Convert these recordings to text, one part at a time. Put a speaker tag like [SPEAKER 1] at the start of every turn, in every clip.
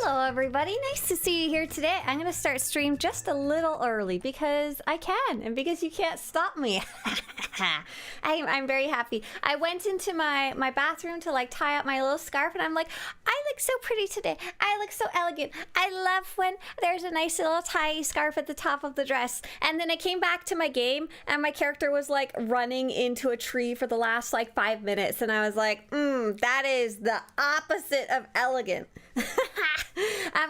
[SPEAKER 1] Hello everybody, nice to see you here today. I'm gonna start stream just a little early because I can and because you can't stop me. I'm very happy. I went into my bathroom to like tie up my little scarf and I'm like, I look so pretty today. I look so elegant. I love when there's a nice little tie scarf at the top of the dress. And then I came back to my game and my character was like running into a tree for the last like 5 minutes and I was like, that is the opposite of elegant.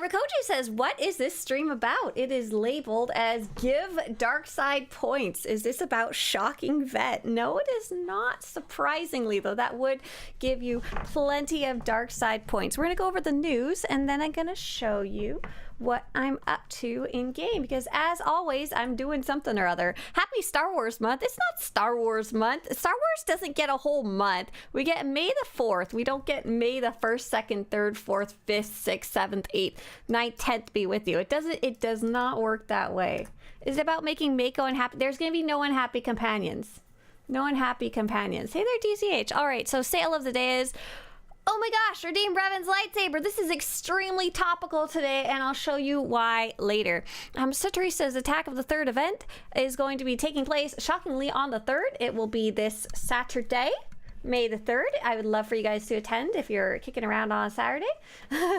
[SPEAKER 1] Rikoji says, what is this stream about? It is labeled as Give Darkside Points. Is this about Shocking Vet? No, it is not, surprisingly, though. That would give you plenty of Darkside points. We're going to go over the news, and then I'm going to show you what I'm up to in game, because as always I'm doing something or other. Happy Star Wars month. It's not Star Wars month. Star Wars doesn't get a whole month. We get May the 4th. We don't get May the 1st, 2nd, 3rd, 4th, 5th, 6th, 7th, 8th, 9th, 10th be with you. It does not work that way. It's about making Mako unhappy. There's gonna be no unhappy companions. No unhappy companions. Hey there, DCH. All right, so sale of the day is, oh my gosh, redeem Revan's lightsaber. This is extremely topical today, and I'll show you why later. Swtorista's Attack of the Third event is going to be taking place, shockingly, on the 3rd. It will be this Saturday, May the 3rd. I would love for you guys to attend if you're kicking around on Saturday.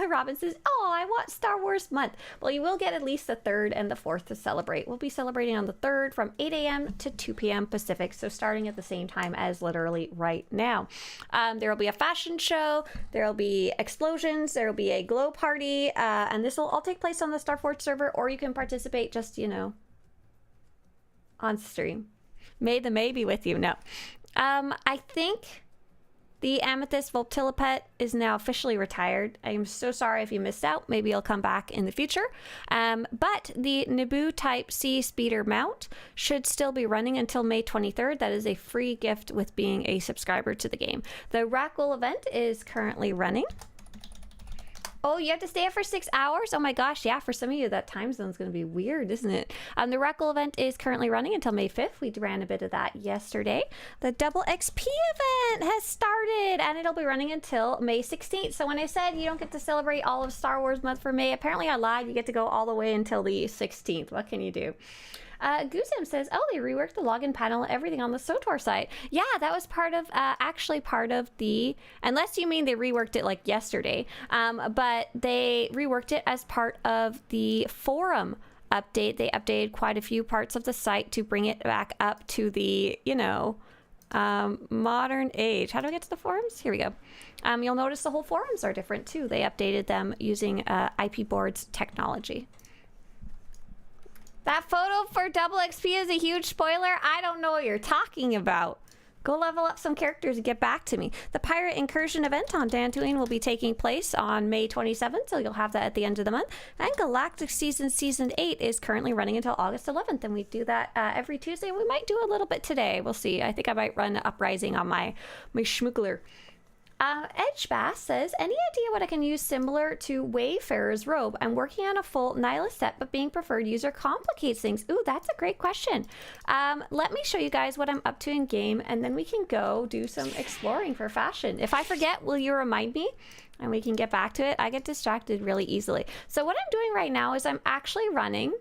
[SPEAKER 1] Robin says, oh, I want Star Wars month. Well, you will get at least the 3rd and the 4th to celebrate. We'll be celebrating on the 3rd from 8 a.m. to 2 p.m. Pacific, so starting at the same time as literally right now. There will be a fashion show, there will be explosions, there will be a glow party, and this will all take place on the Star Forge server, or you can participate just, you know, on stream. May the May be with you. No. I think the Amethyst Voltilopet is now officially retired. I am so sorry if you missed out. Maybe it'll come back in the future. But the Naboo Type C Speeder mount should still be running until May 23rd. That is a free gift with being a subscriber to the game. The Rackle event is currently running. Oh, you have to stay up for 6 hours? Oh my gosh, yeah, for some of you that time zone's going to be weird, isn't it? The Reckle event is currently running until May 5th. We ran a bit of that yesterday. The Double XP event has started, and it'll be running until May 16th. So when I said you don't get to celebrate all of Star Wars month for May, apparently I lied. You get to go all the way until the 16th. What can you do? Goosem says, oh, they reworked the login panel and everything on the SWTOR site. Yeah, that was part of, actually part of the, unless you mean they reworked it like yesterday, but they reworked it as part of the forum update. They updated quite a few parts of the site to bring it back up to the, you know, modern age. How do I get to the forums? Here we go. You'll notice the whole forums are different too. They updated them using IP boards technology. That photo for Double XP is a huge spoiler. I don't know what you're talking about. Go level up some characters and get back to me. The Pirate Incursion event on Dantooine will be taking place on May 27th, so you'll have that at the end of the month. And Galactic Season 8 is currently running until August 11th, and we do that every Tuesday. We might do a little bit today. We'll see. I think I might run Uprising on my schmoogler. Edge Bass says, any idea what I can use similar to Wayfarer's robe? I'm working on a full Nyla set, but being preferred user complicates things. Ooh, that's a great question. Let me show you guys what I'm up to in game, and then we can go do some exploring for fashion. If I forget, will you remind me? And we can get back to it. I get distracted really easily. So what I'm doing right now is I'm actually running.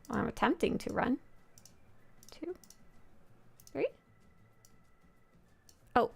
[SPEAKER 1] Well, I'm attempting to run. 2, 3. Oh.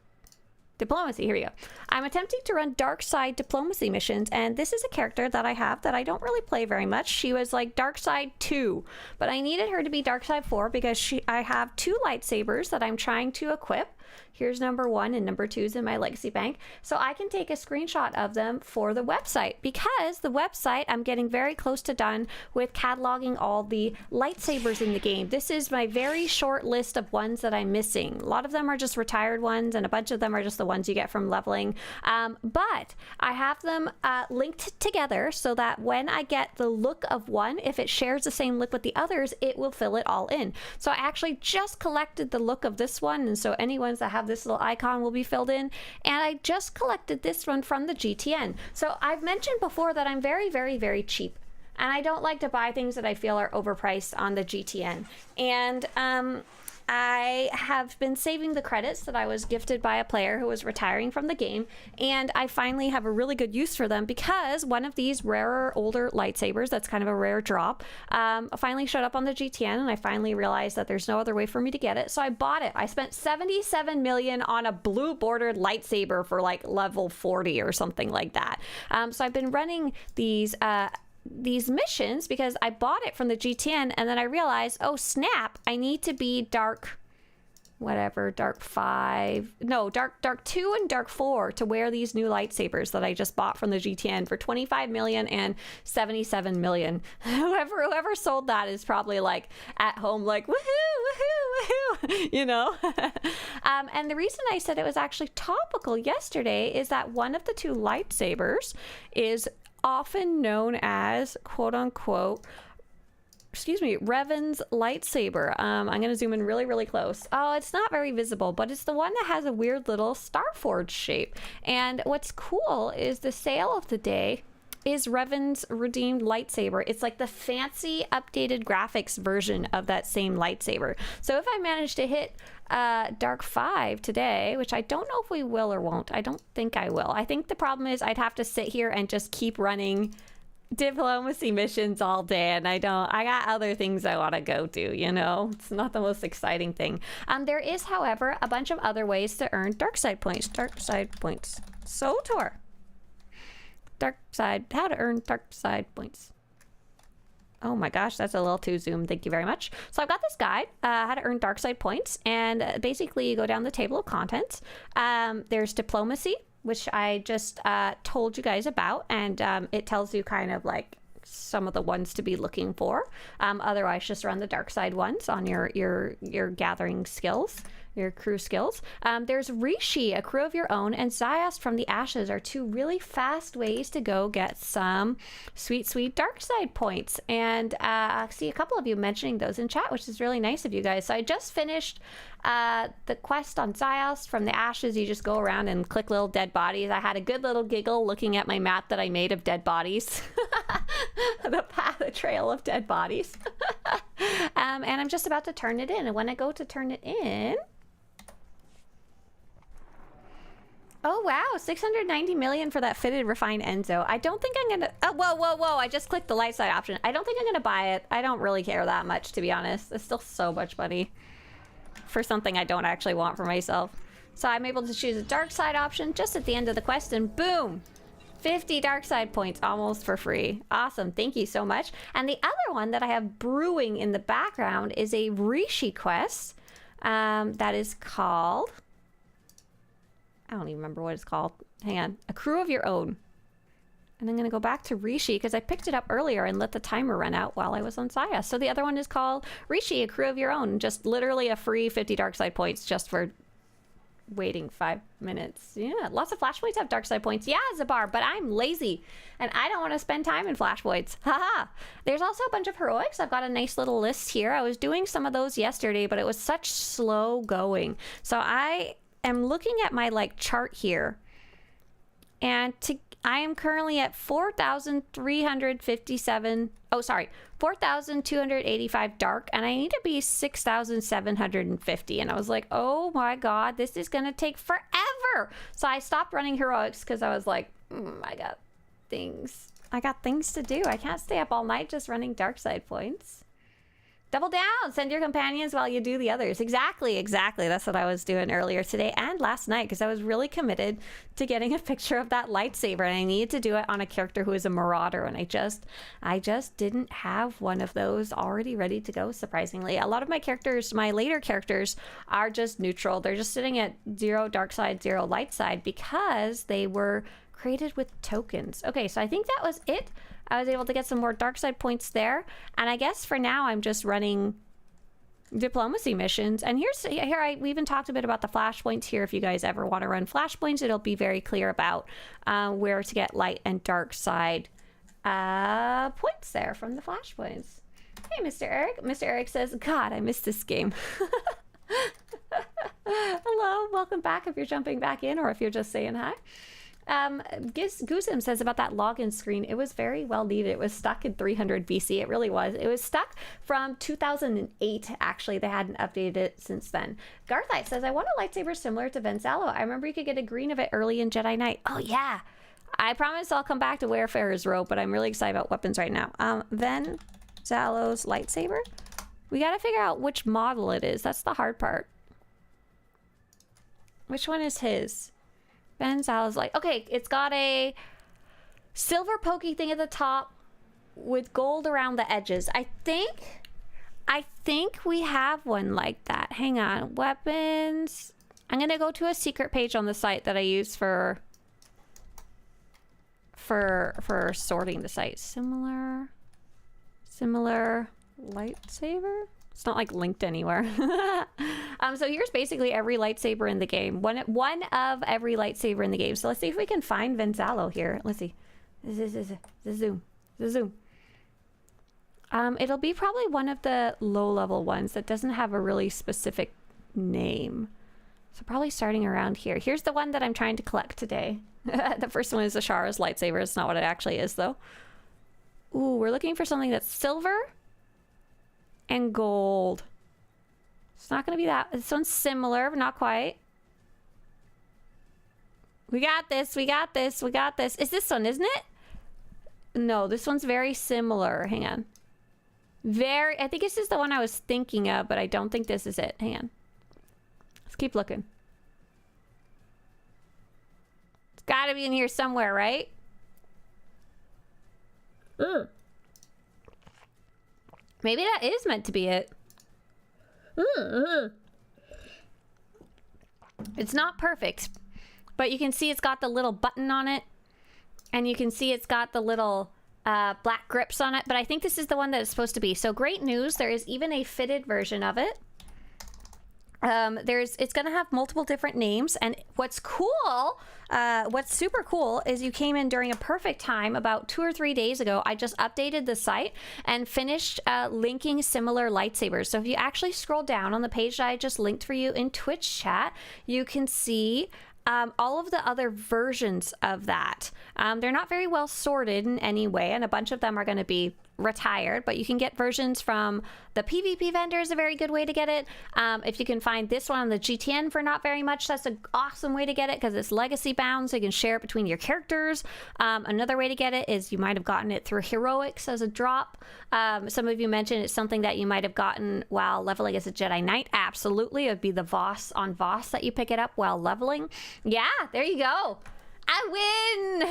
[SPEAKER 1] Diplomacy, here we go. I'm attempting to run Darkside diplomacy missions, and this is a character that I have that I don't really play very much. She was like Darkside 2, but I needed her to be Darkside 4 because I have 2 lightsabers that I'm trying to equip. Here's number 1 and number 2 is in my legacy bank. So I can take a screenshot of them for the website, because the website, I'm getting very close to done with cataloging all the lightsabers in the game. This is my very short list of ones that I'm missing. A lot of them are just retired ones, and a bunch of them are just the ones you get from leveling. But I have them linked together so that when I get the look of one, if it shares the same look with the others, it will fill it all in. So I actually just collected the look of this one, and so any ones that have this little icon will be filled in, and I just collected this one from the GTN. So I've mentioned before that I'm very, very, very cheap, and I don't like to buy things that I feel are overpriced on the GTN. And I have been saving the credits that I was gifted by a player who was retiring from the game, and I finally have a really good use for them because one of these rarer, older lightsabers, that's kind of a rare drop, finally showed up on the GTN, and I finally realized that there's no other way for me to get it, so I bought it. I spent 77 million on a blue bordered lightsaber for like level 40 or something like that. So I've been running these missions because I bought it from the GTN, and then I realized, oh snap, I need to be dark 5, no, dark 2 and dark 4 to wear these new lightsabers that I just bought from the GTN for 25 million and 77 million. Whoever sold that is probably like at home like woohoo, woohoo, woohoo, you know. And the reason I said it was actually topical yesterday is that one of the two lightsabers is often known as quote unquote, Revan's lightsaber. I'm going to zoom in really, really close. Oh, it's not very visible, but it's the one that has a weird little Starforge shape. And what's cool is the sale of the day is Revan's redeemed lightsaber. It's like the fancy updated graphics version of that same lightsaber. So if I manage to hit Dark 5 today, which I don't know if we will or won't. I don't think I will. I think the problem is I'd have to sit here and just keep running diplomacy missions all day, and I got other things I want to go do, you know. It's not the most exciting thing. There is, however, a bunch of other ways to earn Darkside points. SWTOR. Darkside, how to earn Darkside points. Oh my gosh, that's a little too zoomed. Thank you very much. So I've got this guide, how to earn Darkside points, and basically you go down the table of contents. There's diplomacy, which I just told you guys about, and it tells you kind of like some of the ones to be looking for. Otherwise, just run the Darkside ones on your gathering skills, your crew skills. There's Rishi, a crew of your own, and Ziost from the Ashes are two really fast ways to go get some sweet Darkside points. And I see a couple of you mentioning those in chat, which is really nice of you guys. So I just finished the quest on Ziost from the Ashes. You just go around and click little dead bodies. I had a good little giggle looking at my map that I made of dead bodies. the trail of dead bodies. And I'm just about to turn it in. And when I go to turn it in, oh wow, 690 million for that fitted refined Enzo. I don't think I'm gonna, oh whoa, I just clicked the light side option. I don't think I'm gonna buy it. I don't really care that much, to be honest. It's still so much money for something I don't actually want for myself. So I'm able to choose a dark side option just at the end of the quest, and boom, 50 dark side points almost for free. Awesome, thank you so much. And the other one that I have brewing in the background is a Rishi quest that is called, I don't even remember what it's called. Hang on. A crew of your own. And I'm going to go back to Rishi because I picked it up earlier and let the timer run out while I was on Saya. So the other one is called Rishi, a crew of your own. Just literally a free 50 dark side points just for waiting 5 minutes. Yeah, lots of flashpoints have dark side points. Yeah, Zabar, but I'm lazy and I don't want to spend time in flashpoints. Haha. There's also a bunch of heroics. I've got a nice little list here. I was doing some of those yesterday, but it was such slow going. So I am looking at my like chart here, and I am currently at 4,285 dark, and I need to be 6,750. And I was like, oh my god, this is gonna take forever. So I stopped running heroics because I was like, I got things to do. I can't stay up all night just running dark side points. Double down, send your companions while you do the others. Exactly. That's what I was doing earlier today and last night, because I was really committed to getting a picture of that lightsaber, and I needed to do it on a character who is a marauder, and I just didn't have one of those already ready to go, surprisingly. A lot of my characters, my later characters, are just neutral. They're just sitting at 0 dark side, 0 light side, because they were created with tokens. Okay, so I think that was it. I was able to get some more dark side points there, and I guess for now I'm just running diplomacy missions. And we even talked a bit about the flashpoints here. If you guys ever want to run flashpoints, it'll be very clear about where to get light and dark side points there from the flashpoints. Hey, Mr. Eric. Mr. Eric says, God, I missed this game. Hello, welcome back if you're jumping back in or if you're just saying hi. Goosem says about that login screen, it was very well needed. It was stuck in 300 BC. It really was. It was stuck from 2008, actually. They hadn't updated it since then. Garthite says, I want a lightsaber similar to Venzalo. I remember you could get a green of it early in Jedi Knight. Oh, yeah. I promise I'll come back to Wayfarer's robe, but I'm really excited about weapons right now. Venzalo's lightsaber? We got to figure out which model it is. That's the hard part. Which one is his? Venzalo's like, okay, it's got a silver pokey thing at the top with gold around the edges. I think we have one like that. Hang on, weapons. I'm gonna go to a secret page on the site that I use for sorting the site. Similar lightsaber. It's not like linked anywhere. So here's basically every lightsaber in the game. One of every lightsaber in the game. So let's see if we can find Venzalo here. Let's see. Zoom. It'll be probably one of the low-level ones that doesn't have a really specific name. So probably starting around here. Here's the one that I'm trying to collect today. The first one is Ashara's lightsaber. It's not what it actually is, though. Ooh, we're looking for something that's silver and gold. It's not gonna be that. This one's similar, but not quite. We got this. It's this one, isn't it? No, this one's very similar. Hang on. I think this is the one I was thinking of, but I don't think this is it. Hang on. Let's keep looking. It's gotta be in here somewhere, right? Maybe that is meant to be it. It's not perfect, but you can see it's got the little button on it, and you can see it's got the little black grips on it, but I think this is the one that it's supposed to be. So great news, there is even a fitted version of it. It's gonna have multiple different names, and what's super cool is you came in during a perfect time. About 2 or 3 days ago, I just updated the site and finished linking similar lightsabers. So if you actually scroll down on the page that I just linked for you in Twitch chat, you can see all of the other versions of that. They're not very well sorted in any way, and a bunch of them are going to be retired, but you can get versions from the PvP vendor is a very good way to get it. If you can find this one on the GTN for not very much, that's an awesome way to get it because it's legacy bound, so you can share it between your characters. Another way to get it is you might have gotten it through Heroics as a drop. Some of you mentioned it's something that you might have gotten while leveling as a Jedi Knight. Absolutely, it would be the Voss on Voss that you pick it up while leveling. Yeah, there you go. I win!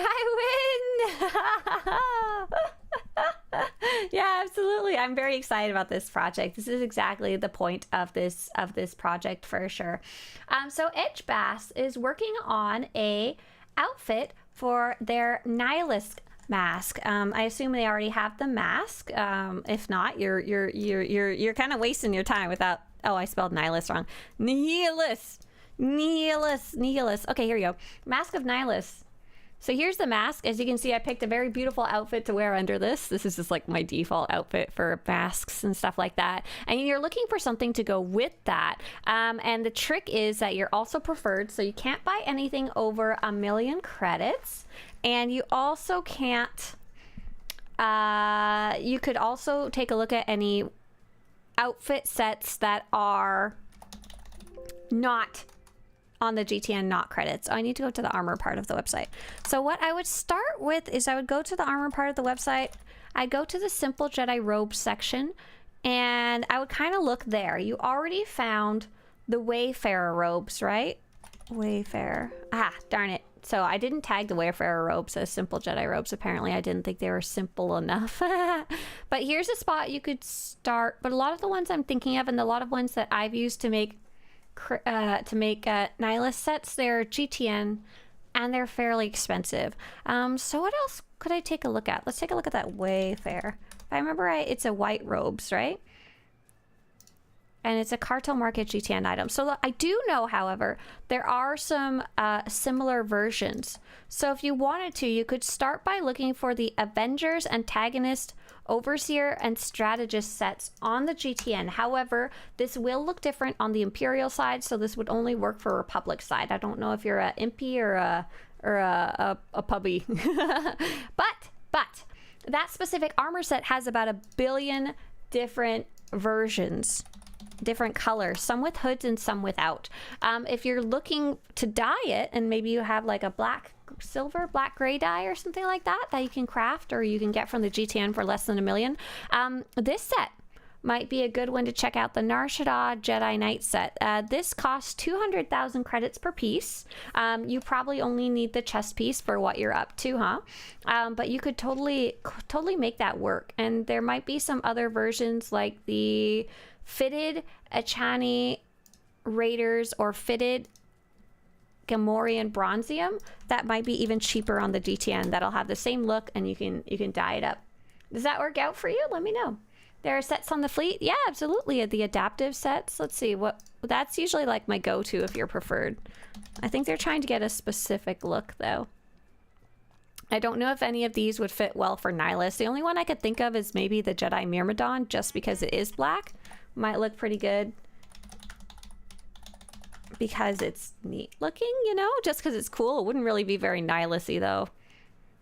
[SPEAKER 1] Yeah, absolutely. I'm very excited about this project. This is exactly the point of this project for sure. So Edge Bass is working on a outfit for their Nihilist mask. I assume they already have the mask. If not, you're kind of wasting your time without. Oh, I spelled Nihilist wrong. Nihilist. Okay, here we go. Mask of Nihilist. So here's the mask. As you can see, I picked a very beautiful outfit to wear under this. This is just like my default outfit for masks and stuff like that. And you're looking for something to go with that. And the trick is that you're also preferred, so you can't buy anything over 1 million credits. And you also can't, you could also take a look at any outfit sets that are not on the GTN, not credits. Oh, I need to go to the armor part of the website. So what I would start with is I would go to the armor part of the website. I'd go to the simple Jedi robe section, and I would kind of look there. You already found the Wayfarer robes, right? Wayfarer. Ah, darn it. So I didn't tag the Wayfarer robes as simple Jedi robes. Apparently I didn't think they were simple enough. But here's a spot you could start. But a lot of the ones I'm thinking of and a lot of ones that I've used to make Nihilist sets, they're GTN and they're fairly expensive. So what else could I take a look at? Let's take a look at that Wayfarer. If I remember right, it's a white robes, right? And it's a cartel market GTN item. So I do know, however, there are some similar versions. So if you wanted to, you could start by looking for the Avengers, Antagonist, Overseer, and Strategist sets on the GTN. However, this will look different on the Imperial side, so this would only work for Republic side. I don't know if you're a Impy or a a puppy. But that specific armor set has about 1 billion different versions, different colors, some with hoods and some without. If you're looking to dye it, and maybe you have like a black gray dye or something like that you can craft, or you can get from the GTN for less than 1 million, this set might be a good one to check out, the Nar Shaddaa Jedi Knight set. This costs 200,000 credits per piece. You probably only need the chest piece for what you're up to, huh? But you could totally make that work. And there might be some other versions like the fitted Achani Raiders or fitted Gamorrean Bronzium that might be even cheaper on the GTN. That'll have the same look, and you can dye it up. Does that work out for you? Let me know. There are sets on the fleet. Yeah, absolutely. The adaptive sets. Let's see what that's usually like my go-to if you're preferred. I think they're trying to get a specific look though. I don't know if any of these would fit well for Nihilus. The only one I could think of is maybe the Jedi Myrmidon, just because it is black. Might look pretty good because it's neat looking, you know, just because it's cool. It wouldn't really be very Nihilus-y though.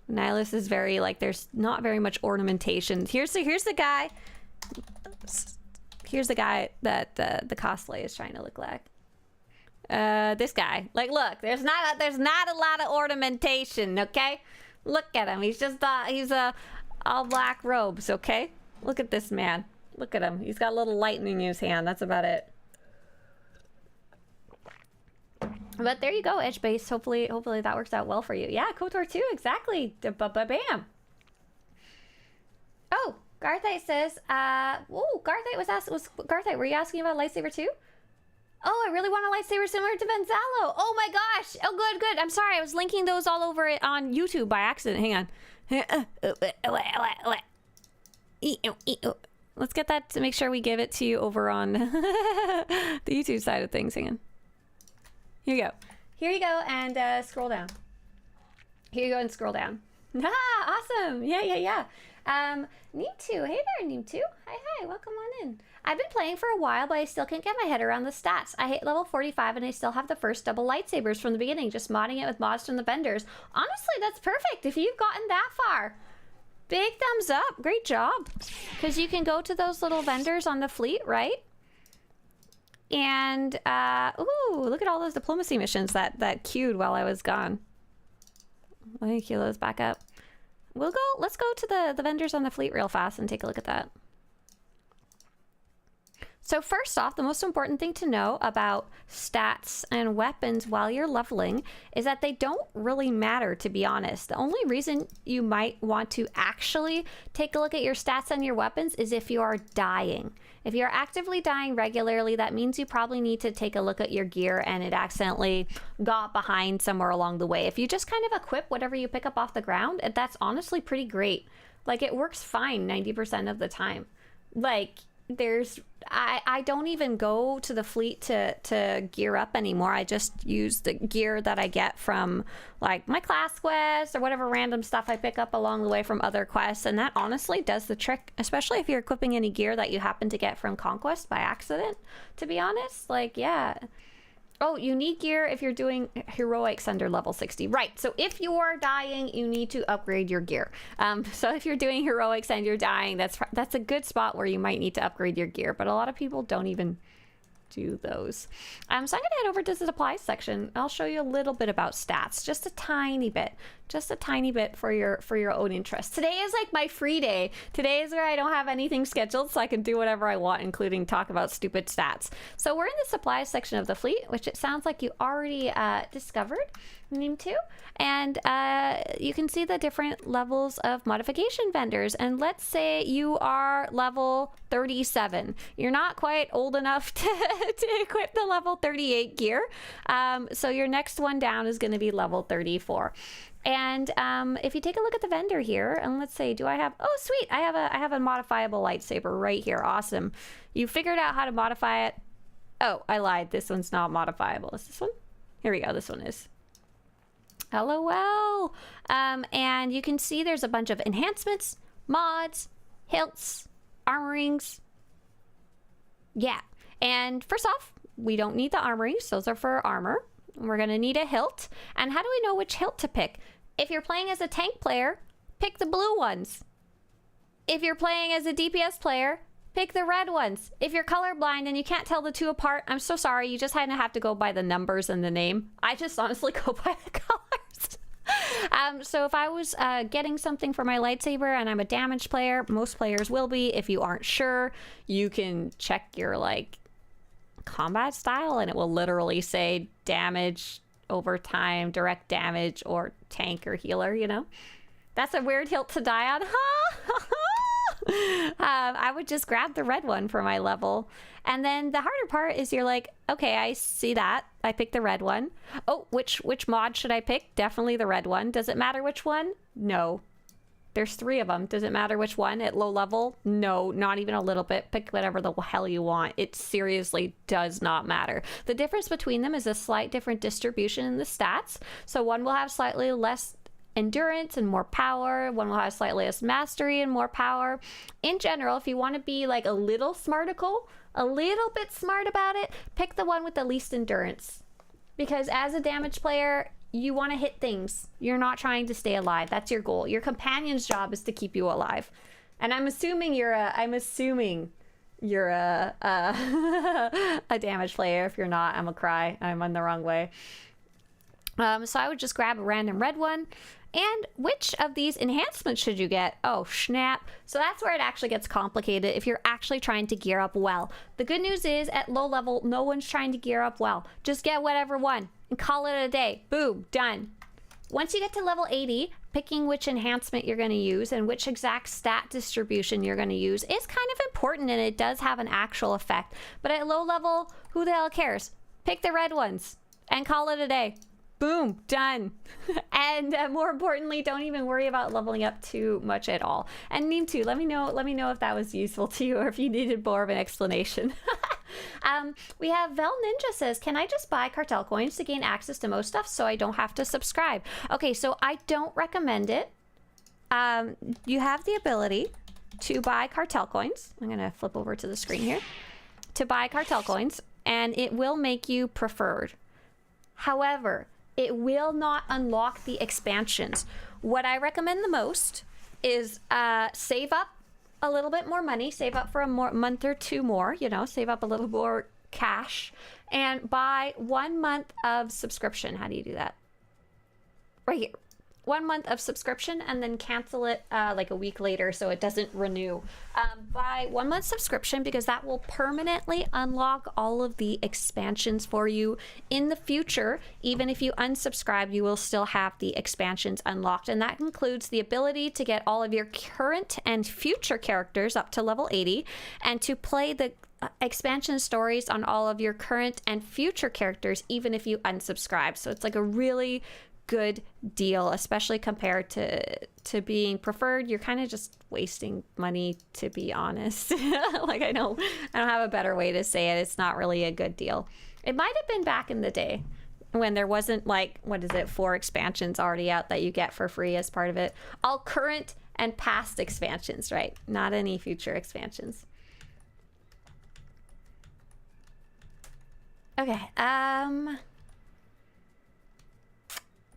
[SPEAKER 1] Nihilus is very like, there's not very much ornamentation. Here's the guy. Here's the guy that the cosplay is trying to look like. This guy. Like, look, there's not a lot of ornamentation, okay? Look at him. He's just he's all black robes, okay? Look at this man. Look at him. He's got a little lightning in his hand. That's about it. But there you go, edge base. Hopefully that works out well for you. Yeah, KOTOR 2, exactly. Bam. Oh, Garthite says, Garthite, were you asking about lightsaber too? Oh, I really want a lightsaber similar to Benzalo. Oh my gosh. Oh, good. I'm sorry. I was linking those all over it on YouTube by accident. Hang on. Let's get that to make sure we give it to you over on the YouTube side of things. Hang on. Here you go, and scroll down. Here you go and scroll down. Ah, awesome. Yeah. Neem2. Hey there, Neem2. Hi, welcome on in. I've been playing for a while, but I still can't get my head around the stats. I hit level 45 and I still have the first double lightsabers from the beginning, just modding it with mods from the vendors. Honestly, that's perfect if you've gotten that far. Big thumbs up. Great job. Because you can go to those little vendors on the fleet, right? And, ooh, look at all those diplomacy missions that queued while I was gone. Let me queue those back up. Let's go to the vendors on the fleet real fast and take a look at that. So first off, the most important thing to know about stats and weapons while you're leveling is that they don't really matter, to be honest. The only reason you might want to actually take a look at your stats and your weapons is if you are dying. If you're actively dying regularly, that means you probably need to take a look at your gear and it accidentally got behind somewhere along the way. If you just kind of equip whatever you pick up off the ground, that's honestly pretty great. Like, it works fine 90% of the time. Like, I don't even go to the fleet to gear up anymore. I just use the gear that I get from like my class quests or whatever random stuff I pick up along the way from other quests, and that honestly does the trick, especially if you're equipping any gear that you happen to get from Conquest by accident, to be honest. Like, yeah. Oh, you need gear if you're doing heroics under level 60. Right, so if you're dying, you need to upgrade your gear. So if you're doing heroics and you're dying, that's a good spot where you might need to upgrade your gear, but a lot of people don't even do those. So I'm gonna head over to the supplies section. I'll show you a little bit about stats, just a tiny bit for your own interest. Today is like my free day. Today is where I don't have anything scheduled, so I can do whatever I want, including talk about stupid stats. So we're in the supplies section of the fleet, which it sounds like you already discovered. Name 2, and you can see the different levels of modification vendors, and let's say you are level 37. You're not quite old enough to equip the level 38 gear, so your next one down is going to be level 34. And if you take a look at the vendor here, and let's say, do I have, oh sweet, I have a modifiable lightsaber right here. Awesome. You figured out how to modify it. Oh, I lied, this one's not modifiable. Is this one? Here we go, this one is. LOL. And you can see there's a bunch of enhancements, mods, hilts, armorings. Yeah. And first off, we don't need the armorings. Those are for armor. We're going to need a hilt. And how do we know which hilt to pick? If you're playing as a tank player, pick the blue ones. If you're playing as a DPS player, pick the red ones. If you're colorblind and you can't tell the two apart, I'm so sorry. You just kind of have to go by the numbers and the name. I just honestly go by the colors. So if I was getting something for my lightsaber and I'm a damage player, most players will be. If you aren't sure, you can check your like combat style and it will literally say damage over time, direct damage, or tank or healer, you know? That's a weird hilt to die on, huh? I would just grab the red one for my level. And then the harder part is you're like, okay, I see that. I picked the red one. Oh, which mod should I pick? Definitely the red one. Does it matter which one? No. There's 3 of them. Does it matter which one at low level? No, not even a little bit. Pick whatever the hell you want. It seriously does not matter. The difference between them is a slight different distribution in the stats. So one will have slightly less endurance and more power. One will have slightly less mastery and more power. In general, if you want to be like a little smarticle, a little bit smart about it, pick the one with the least endurance. Because as a damage player, you want to hit things. You're not trying to stay alive. That's your goal. Your companion's job is to keep you alive. And I'm assuming you're a a damage player. If you're not, I'm a cry. I'm on the wrong way. So I would just grab a random red one. And which of these enhancements should you get? Oh, snap. So that's where it actually gets complicated if you're actually trying to gear up well. The good news is at low level, no one's trying to gear up well. Just get whatever one and call it a day. Boom, done. Once you get to level 80, picking which enhancement you're going to use and which exact stat distribution you're going to use is kind of important, and it does have an actual effect. But at low level, who the hell cares? Pick the red ones and call it a day. Boom, done. And more importantly, don't even worry about leveling up too much at all. And Neem too, let me know if that was useful to you or if you needed more of an explanation. We have Vel Ninja says, can I just buy cartel coins to gain access to most stuff so I don't have to subscribe? Okay, so I don't recommend it. You have the ability to buy cartel coins. I'm gonna flip over to the screen here. To buy cartel coins, and it will make you preferred. However, it will not unlock the expansions. What I recommend the most is save up a little bit more money, save up for a month or 2 more, you know, save up a little more cash, and buy 1 month of subscription. How do you do that? Right here. 1 month of subscription and then cancel it like a week later so it doesn't renew. Buy 1 month subscription because that will permanently unlock all of the expansions for you in the future. Even if you unsubscribe, you will still have the expansions unlocked, and that includes the ability to get all of your current and future characters up to level 80 and to play the expansion stories on all of your current and future characters even if you unsubscribe. So it's like a really good deal, especially compared to being preferred. You're kind of just wasting money, to be honest. Like I don't have a better way to say it. It's not really a good deal. It might have been back in the day when there wasn't like, 4 expansions already out that you get for free as part of it. All current and past expansions, right? Not any future expansions. Okay,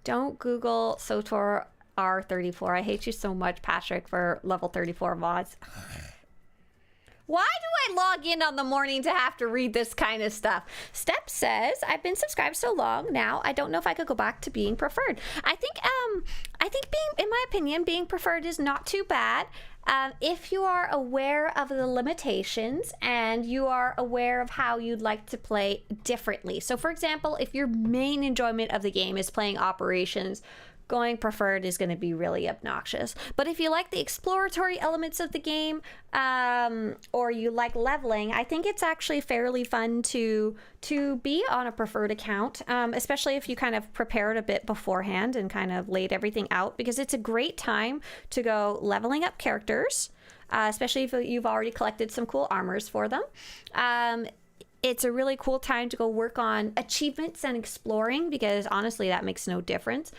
[SPEAKER 1] don't Google SWTOR R34. I hate you so much, Patrick, for level 34 mods. Why do I log in on the morning to have to read this kind of stuff? Step says, I've been subscribed so long now, I don't know if I could go back to being preferred. I think being, in my opinion, being preferred is not too bad. If you are aware of the limitations and you are aware of how you'd like to play differently. So for example, if your main enjoyment of the game is playing operations, going preferred is going to be really obnoxious. But if you like the exploratory elements of the game, or you like leveling, I think it's actually fairly fun to be on a preferred account, especially if you kind of prepared a bit beforehand and kind of laid everything out, because it's a great time to go leveling up characters, especially if you've already collected some cool armors for them. It's a really cool time to go work on achievements and exploring, because honestly that makes no difference.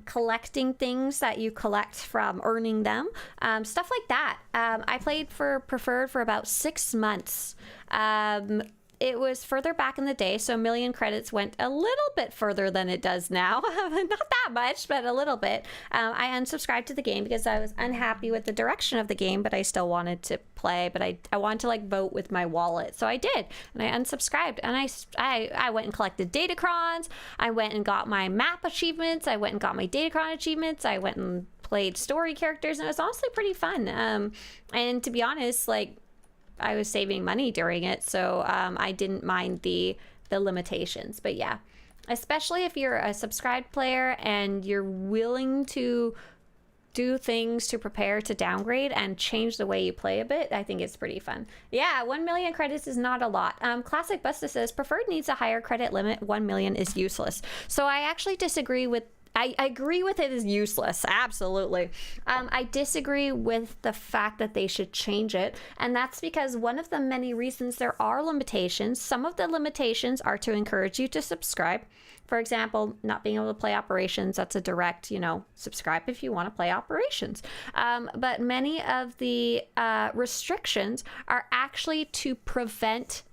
[SPEAKER 1] Collecting things that you collect from earning them, stuff like that. I played for preferred for about 6 months. it was further back in the day, so 1,000,000 credits went a little bit further than it does now. Not that much, but a little bit. I unsubscribed to the game because I was unhappy with the direction of the game, but I still wanted to play, but I wanted to like vote with my wallet, so I did, and I unsubscribed, and I went and collected datacrons, I went and got my map achievements, I went and got my datacron achievements, I went and played story characters, and it was honestly pretty fun. And to be honest, like, I was saving money during it, so I didn't mind the limitations. But yeah, especially if you're a subscribed player and you're willing to do things to prepare to downgrade and change the way you play a bit, I think it's pretty fun. Yeah, 1,000,000 credits is not a lot. Classic Busta says, preferred needs a higher credit limit. 1,000,000 is useless. So I actually disagree with I agree with it is useless, absolutely. I disagree with the fact that they should change it, and that's because one of the many reasons there are limitations. Some of the limitations are to encourage you to subscribe. For example, not being able to play Operations, that's a direct, subscribe if you want to play Operations. But many of the restrictions are actually to prevent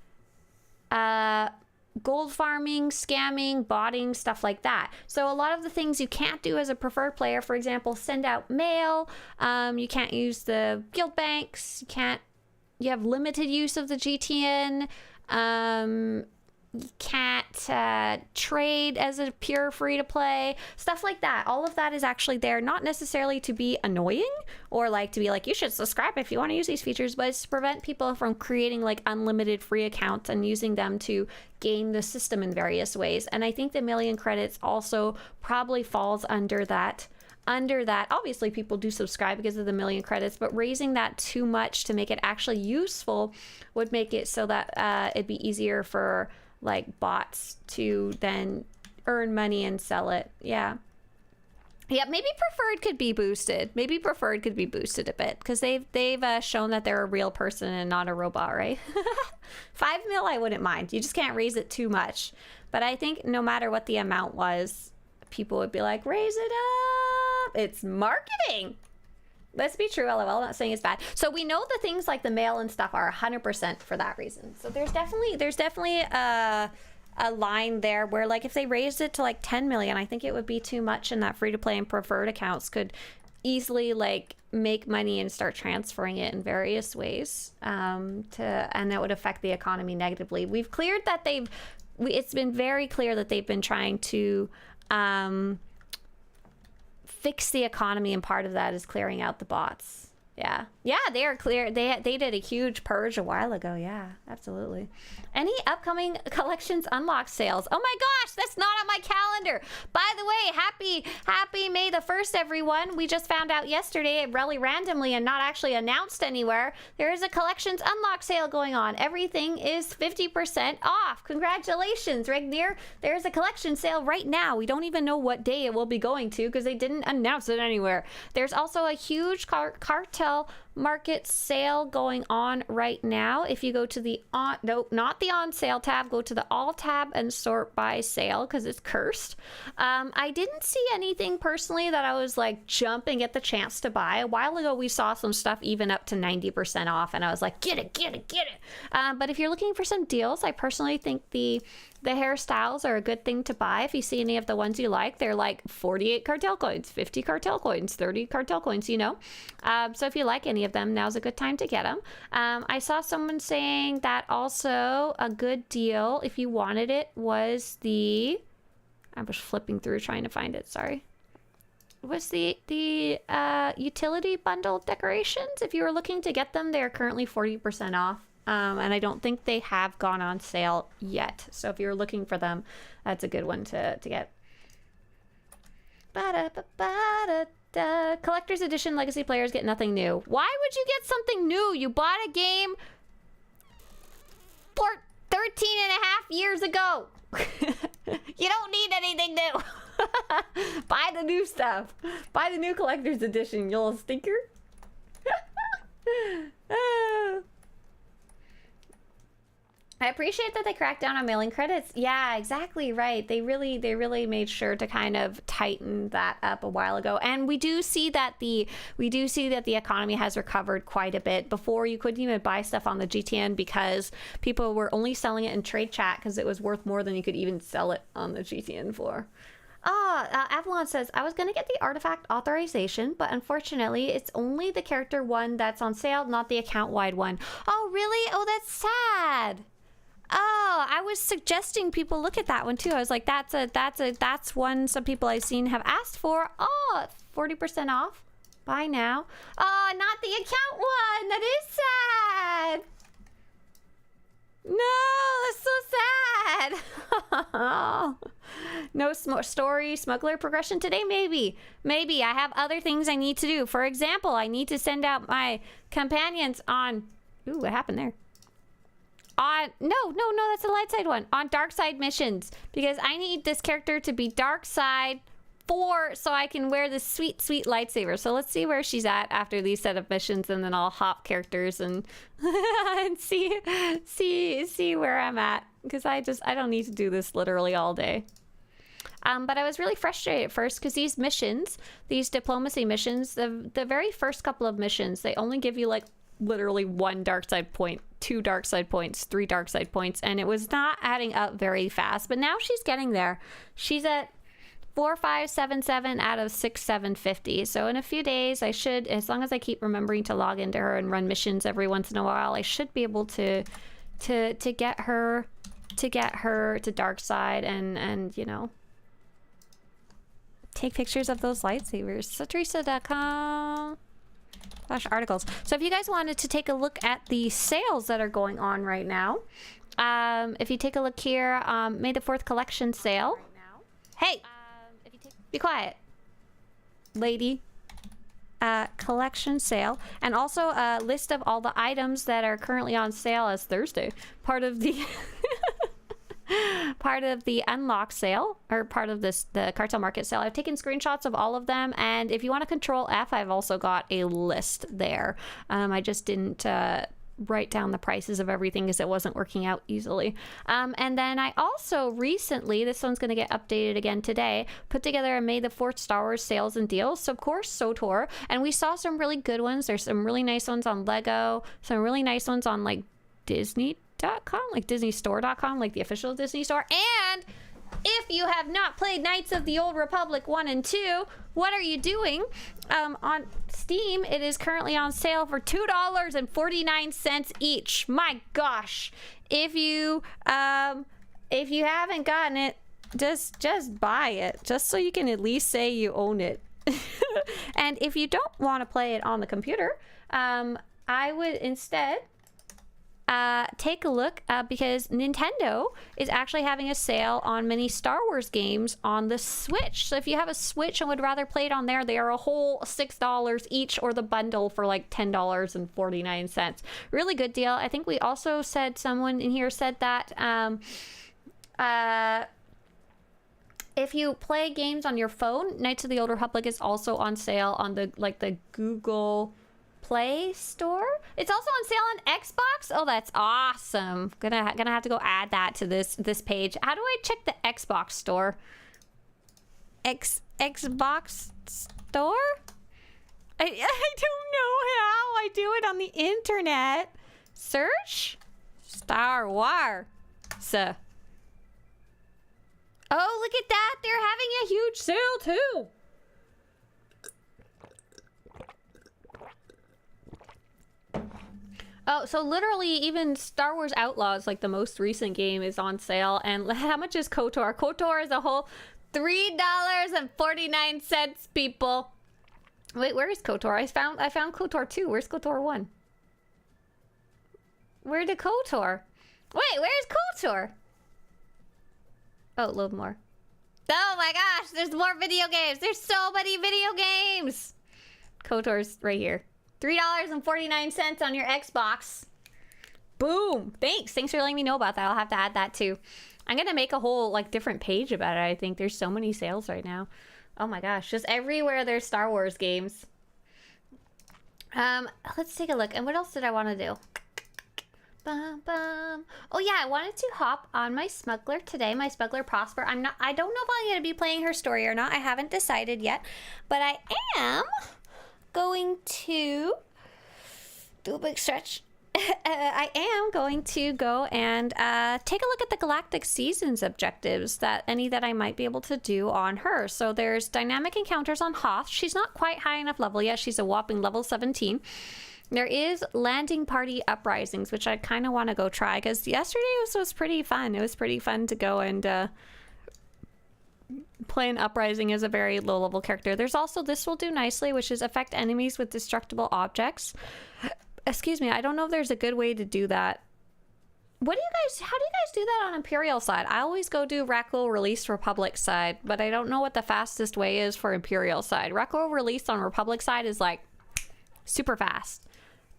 [SPEAKER 1] gold farming, scamming, botting, stuff like that. So a lot of the things you can't do as a preferred player, for example, send out mail, you can't use the guild banks, you have limited use of the GTN, you can't trade as a pure free-to-play, stuff like that. All of that is actually there, not necessarily to be annoying or like to be like, you should subscribe if you want to use these features, but it's to prevent people from creating like unlimited free accounts and using them to game the system in various ways. And I think the 1,000,000 credits also probably falls under that. Obviously people do subscribe because of the 1,000,000 credits, but raising that too much to make it actually useful would make it so that it'd be easier for like bots to then earn money and sell it. Yeah, maybe preferred could be boosted. A bit because they've shown that they're a real person and not a robot, right? 5 mil I wouldn't mind. You just can't raise it too much. But I think no matter what the amount was, people would be like, raise it up. It's marketing. Let's be true, LOL. I'm not saying it's bad. So we know the things like the mail and stuff are 100% for that reason. So there's definitely a line there where like if they raised it to like 10 million, I think it would be too much, and that free to play and preferred accounts could easily like make money and start transferring it in various ways, and that would affect the economy negatively. It's been very clear that they've been trying to fix the economy, and part of that is clearing out the bots. Yeah, they are clear. They did a huge purge a while ago. Yeah, absolutely. Any upcoming collections unlock sales? Oh my gosh, that's not on my calendar. By the way, happy May the 1st, everyone. We just found out yesterday, really randomly and not actually announced anywhere, there is a collections unlock sale going on. Everything is 50% off. Congratulations, Regnier. There's a collection sale right now. We don't even know what day it will be going to because they didn't announce it anywhere. There's also a huge cartel market sale going on right now. If you go to the not the on sale tab, go to the all tab and sort by sale because it's cursed. I didn't see anything personally that I was like jump and get the chance to buy. A while ago we saw some stuff even up to 90% off, and I was like, get it. But if you're looking for some deals, I personally think the hairstyles are a good thing to buy. If you see any of the ones you like, they're like 48 cartel coins, 50 cartel coins, 30 cartel coins, so if you like any of them, now's a good time to get them. I saw someone saying that also a good deal if you wanted it was I was flipping through trying to find it, sorry, was the utility bundle decorations. If you were looking to get them, they're currently 40% off. And I don't think they have gone on sale yet. So if you're looking for them, that's a good one to get. Collector's Edition Legacy players get nothing new. Why would you get something new? You bought a game 13 and a half years ago. You don't need anything new. Buy the new stuff. Buy the new Collector's Edition, you little stinker. I appreciate that they cracked down on mailing credits. Yeah, exactly right. They really made sure to kind of tighten that up a while ago. And we do see that the economy has recovered quite a bit. Before, you couldn't even buy stuff on the GTN because people were only selling it in trade chat because it was worth more than you could even sell it on the GTN for. Avalon says, I was going to get the artifact authorization, but unfortunately, it's only the character one that's on sale, not the account-wide one. Oh, really? Oh, that's sad. Oh, I was suggesting people look at that one too. I was like, that's one some people I've seen have asked for. Oh, 40% off. Buy now. Oh, not the account one. That is sad. No, that's so sad. No story smuggler progression today. Maybe I have other things I need to do. For example, I need to send out my companions on. Ooh, what happened there? No, that's the light side one. On Darkside missions, because I need this character to be Darkside 4 so I can wear this sweet lightsaber. So let's see where she's at after these set of missions, and then I'll hop characters and and see where I'm at, because I don't need to do this literally all day. But I was really frustrated at first because these missions, these diplomacy missions, the very first couple of missions, they only give you like literally 1 dark side point, 2 dark side points, 3 dark side points, and it was not adding up very fast. But now she's getting there. She's at 4577 out of 6750. So in a few days, I should, as long as I keep remembering to log into her and run missions every once in a while, I should be able to get her to dark side and you know, take pictures of those lightsabers. Swtorista.com /articles. So if you guys wanted to take a look at the sales that are going on right now, if you take a look here, May the 4th collection sale. Hey, be quiet, lady. Collection sale, and also a list of all the items that are currently on sale as Thursday, part of the part of the unlock sale, or part of the cartel market sale. I've taken screenshots of all of them, and if you want to control F, I've also got a list there. I just didn't write down the prices of everything because it wasn't working out easily. And then I also recently, this one's going to get updated again today, put together a May the 4th Star Wars sales and deals. So of course SWTOR, and we saw some really good ones. There's some really nice ones on Lego, some really nice ones on like Disney.com, like DisneyStore.com, like the official Disney store. And if you have not played Knights of the Old Republic 1 and 2, what are you doing? On Steam, it is currently on sale for $2.49 each. My gosh. If you haven't gotten it, just buy it, just so you can at least say you own it. And if you don't want to play it on the computer, I would instead take a look, because Nintendo is actually having a sale on many Star Wars games on the Switch. So if you have a Switch and would rather play it on there, they are a whole $6 each, or the bundle for like $10.49. Really good deal. I think we also said, someone in here said that if you play games on your phone, Knights of the Old Republic is also on sale on the Google Play Store. It's also on sale on Xbox. Oh, that's awesome. Gonna have to go add that to this page. How do I check the Xbox store? Xbox store? I don't know how I do it on the internet. Search Star Wars. So, oh, look at that. They're having a huge sale too. Oh, so literally even Star Wars Outlaws, like the most recent game, is on sale. And how much is KOTOR? KOTOR is a whole $3.49, people. Wait, where is KOTOR? I found KOTOR 2. Where's KOTOR 1? Where did KOTOR? Wait, where's KOTOR? Oh, load more. Oh my gosh, there's more video games. There's so many video games. KOTOR's right here. $3.49 on your Xbox. Boom. Thanks for letting me know about that. I'll have to add that too. I'm gonna make a whole like different page about it. I think there's so many sales right now. Oh my gosh, just everywhere there's Star Wars games. Let's take a look. And what else did I want to do? Bum, bum. Oh yeah, I wanted to hop on my smuggler today, my smuggler Prosper. I don't know if I'm going to be playing her story or not. I haven't decided yet, but I am going to do a big stretch. I am going to go and take a look at the Galactic Seasons objectives, that I might be able to do on her. So there's dynamic encounters on Hoth. She's not quite high enough level yet. She's a whopping level 17. There is landing party uprisings, which I kind of want to go try, because yesterday was pretty fun. It was pretty fun to go and play an uprising as a very low level character. There's also this will do nicely, which is affect enemies with destructible objects. Excuse me, I don't know if there's a good way to do that. How do you guys do that on Imperial side? I always go do Rectal Release Republic side, but I don't know what the fastest way is for Imperial side. Rectal Release on Republic side is like super fast.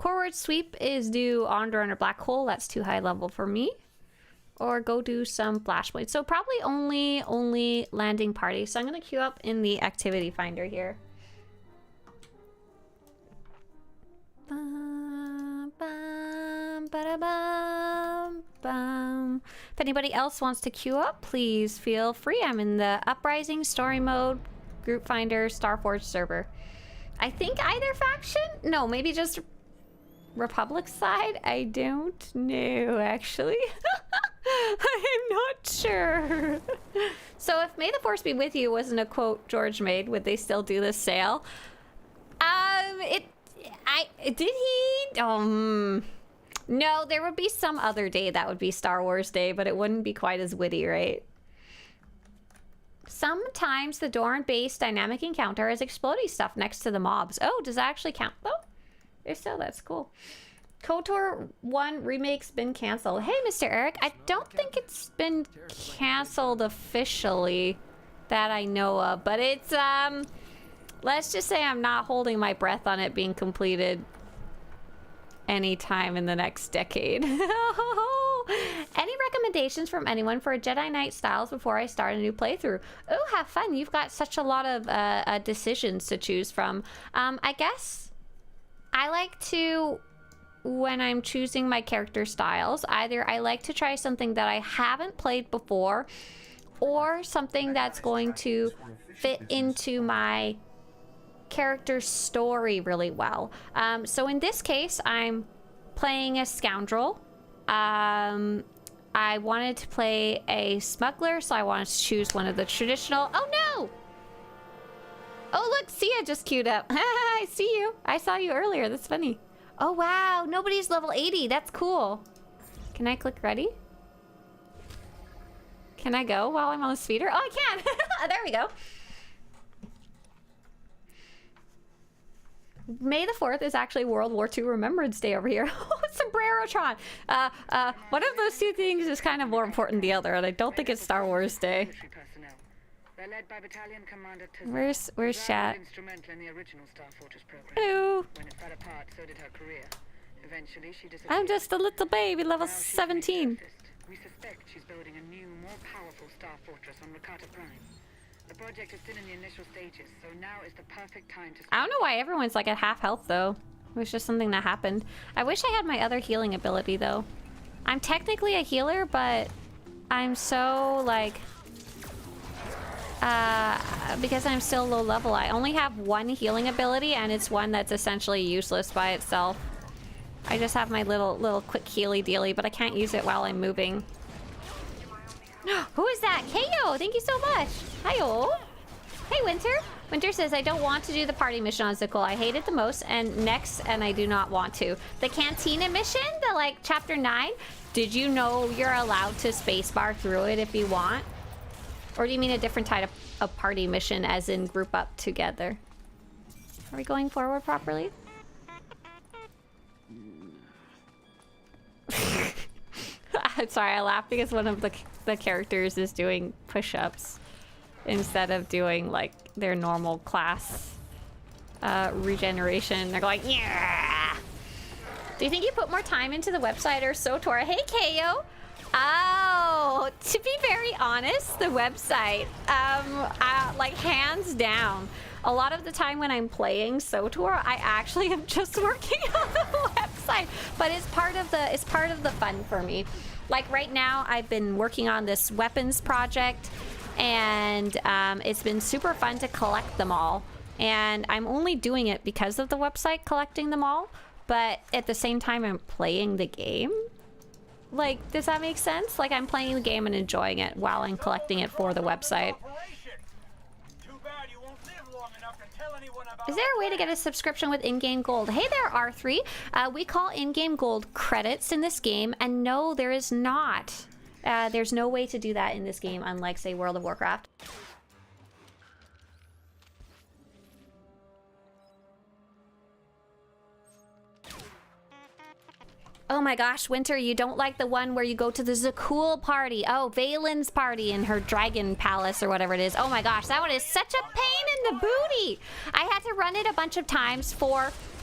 [SPEAKER 1] Forward Sweep is do Onder under Black Hole. That's too high level for me. Or go do some Flashblade. So probably only landing party. So I'm going to queue up in the activity finder here. If anybody else wants to queue up, please feel free. I'm in the Uprising, Story Mode, Group Finder, Starforge server. I think either faction? No, maybe just Republic side? I don't know, actually. I'm not sure. So if May the Force Be With You wasn't a quote George made, would they still do this sale? No, there would be some other day that would be Star Wars Day, but it wouldn't be quite as witty, right? Sometimes the Dorn-based dynamic encounter has explodey stuff next to the mobs. Oh, does that actually count though? If so, that's cool. KOTOR 1 remake's been canceled. Hey, Mr. Eric, I don't think it's been canceled officially that I know of, but it's, let's just say I'm not holding my breath on it being completed anytime in the next decade. Any recommendations from anyone for a Jedi Knight styles before I start a new playthrough? Oh, have fun. You've got such a lot of decisions to choose from. I guess I like to, when I'm choosing my character styles, either I like to try something that I haven't played before or something that's going to fit into my character story really well. So in this case, I'm playing a scoundrel. I wanted to play a smuggler, so I wanted to choose one of the traditional. Oh no! Oh look, Sia just queued up. I see you. I saw you earlier. That's funny. Oh wow, nobody's level 80. That's cool. Can I click ready? Can I go while I'm on the speeder? Oh, I can. There we go. May the 4th is actually World War II Remembrance Day over here. Oh, Sombrerotron! One of those two things is kind of more important than the other, and I don't think it's Star Wars Day. Where's chat? Hello! I'm just a little baby, level 17.
[SPEAKER 2] We suspect she's building a new, more powerful star fortress on Rakata Prime. The project is still in the initial stages, so now is the perfect time to...
[SPEAKER 1] I don't know why everyone's like at half health though. It was just something that happened. I wish I had my other healing ability though. I'm technically a healer, but I'm so like... because I'm still low level, I only have one healing ability, and it's one that's essentially useless by itself. I just have my little quick healy dealy, but I can't use it while I'm moving. Who is that? KO! Thank you so much! Hi-oh! Hey, Winter! Winter says, I don't want to do the party mission on Zikul. I hate it the most, and next, and I do not want to. The Cantina mission, the, like, Chapter 9? Did you know you're allowed to spacebar through it if you want? Or do you mean a different type of party mission, as in group up together? Are we going forward properly? I'm sorry, I laughed because one of the characters is doing push-ups instead of doing like their normal class regeneration. They're going, yeah. Do you think you put more time into the website or SWTOR? Hey, KO. Oh, to be very honest, the website, like hands down, a lot of the time when I'm playing SWTOR, I actually am just working on the website. website, but it's part of the fun for me. Like right now, I've been working on this weapons project, and it's been super fun to collect them all. And I'm only doing it because of the website, collecting them all. But at the same time, I'm playing the game. Like, does that make sense? Like, I'm playing the game and enjoying it while I'm collecting it for the website. Is there a way to get a subscription with in-game gold? Hey there, R3. We call in-game gold credits in this game, and no, there is not. There's no way to do that in this game, unlike, say, World of Warcraft. Oh my gosh, Winter, you don't like the one where you go to the Zakul party. Oh, Valen's party in her dragon palace or whatever it is. Oh my gosh, that one is such a pain in the booty. I had to run it a bunch of times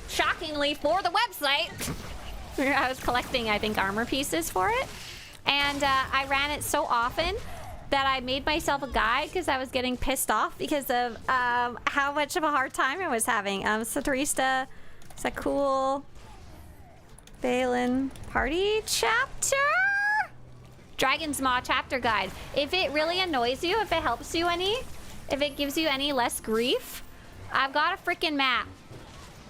[SPEAKER 1] shockingly, for the website. I was collecting, I think, armor pieces for it. And I ran it so often that I made myself a guide because I was getting pissed off because of how much of a hard time I was having. Swtorista, Zakul, Valen party chapter? Dragon's Maw chapter guide. If it really annoys you, if it helps you any, if it gives you any less grief, I've got a freaking map.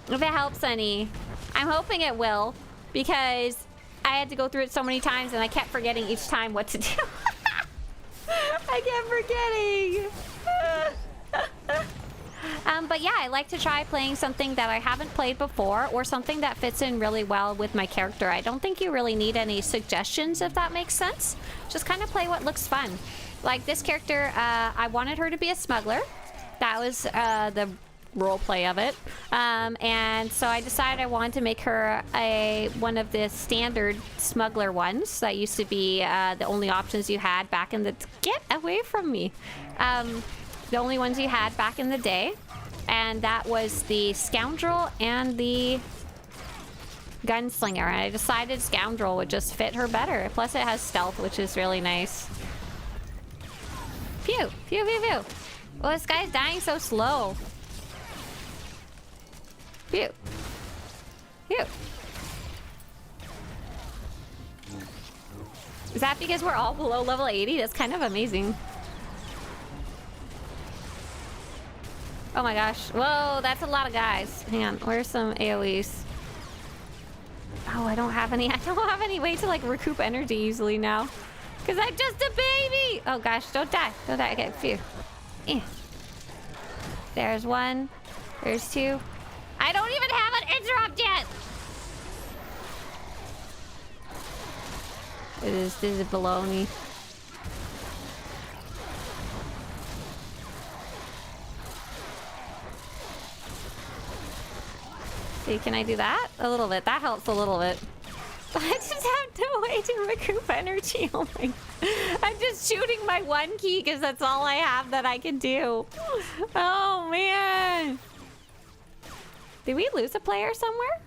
[SPEAKER 1] If it helps any. I'm hoping it will, because I had to go through it so many times and I kept forgetting each time what to do. I kept forgetting. But yeah, I like to try playing something that I haven't played before, or something that fits in really well with my character. I don't think you really need any suggestions, if that makes sense. Just kind of play what looks fun. Like this character, I wanted her to be a smuggler. That was the role play of it. And so I decided I wanted to make her one of the standard smuggler ones that used to be the only options you had back in the... Get away from me! The only ones you had back in the day, and that was the Scoundrel and the Gunslinger. And I decided Scoundrel would just fit her better. Plus it has stealth, which is really nice. Phew, phew, phew, phew. Well, this guy's dying so slow. Phew. Phew. Is that because we're all below level 80? That's kind of amazing. Oh my gosh. Whoa, that's a lot of guys. Hang on, where's some AoEs? Oh, I don't have any way to like recoup energy easily now. Cause I'm just a baby! Oh gosh, don't die. Don't die. Okay, phew. There's one. There's two. I don't even have an interrupt yet! This is baloney. See, can I do that? A little bit. That helps a little bit. I just have no way to recoup energy. Oh my... I'm just shooting my one key because that's all I have that I can do. Oh man. Did we lose a player somewhere?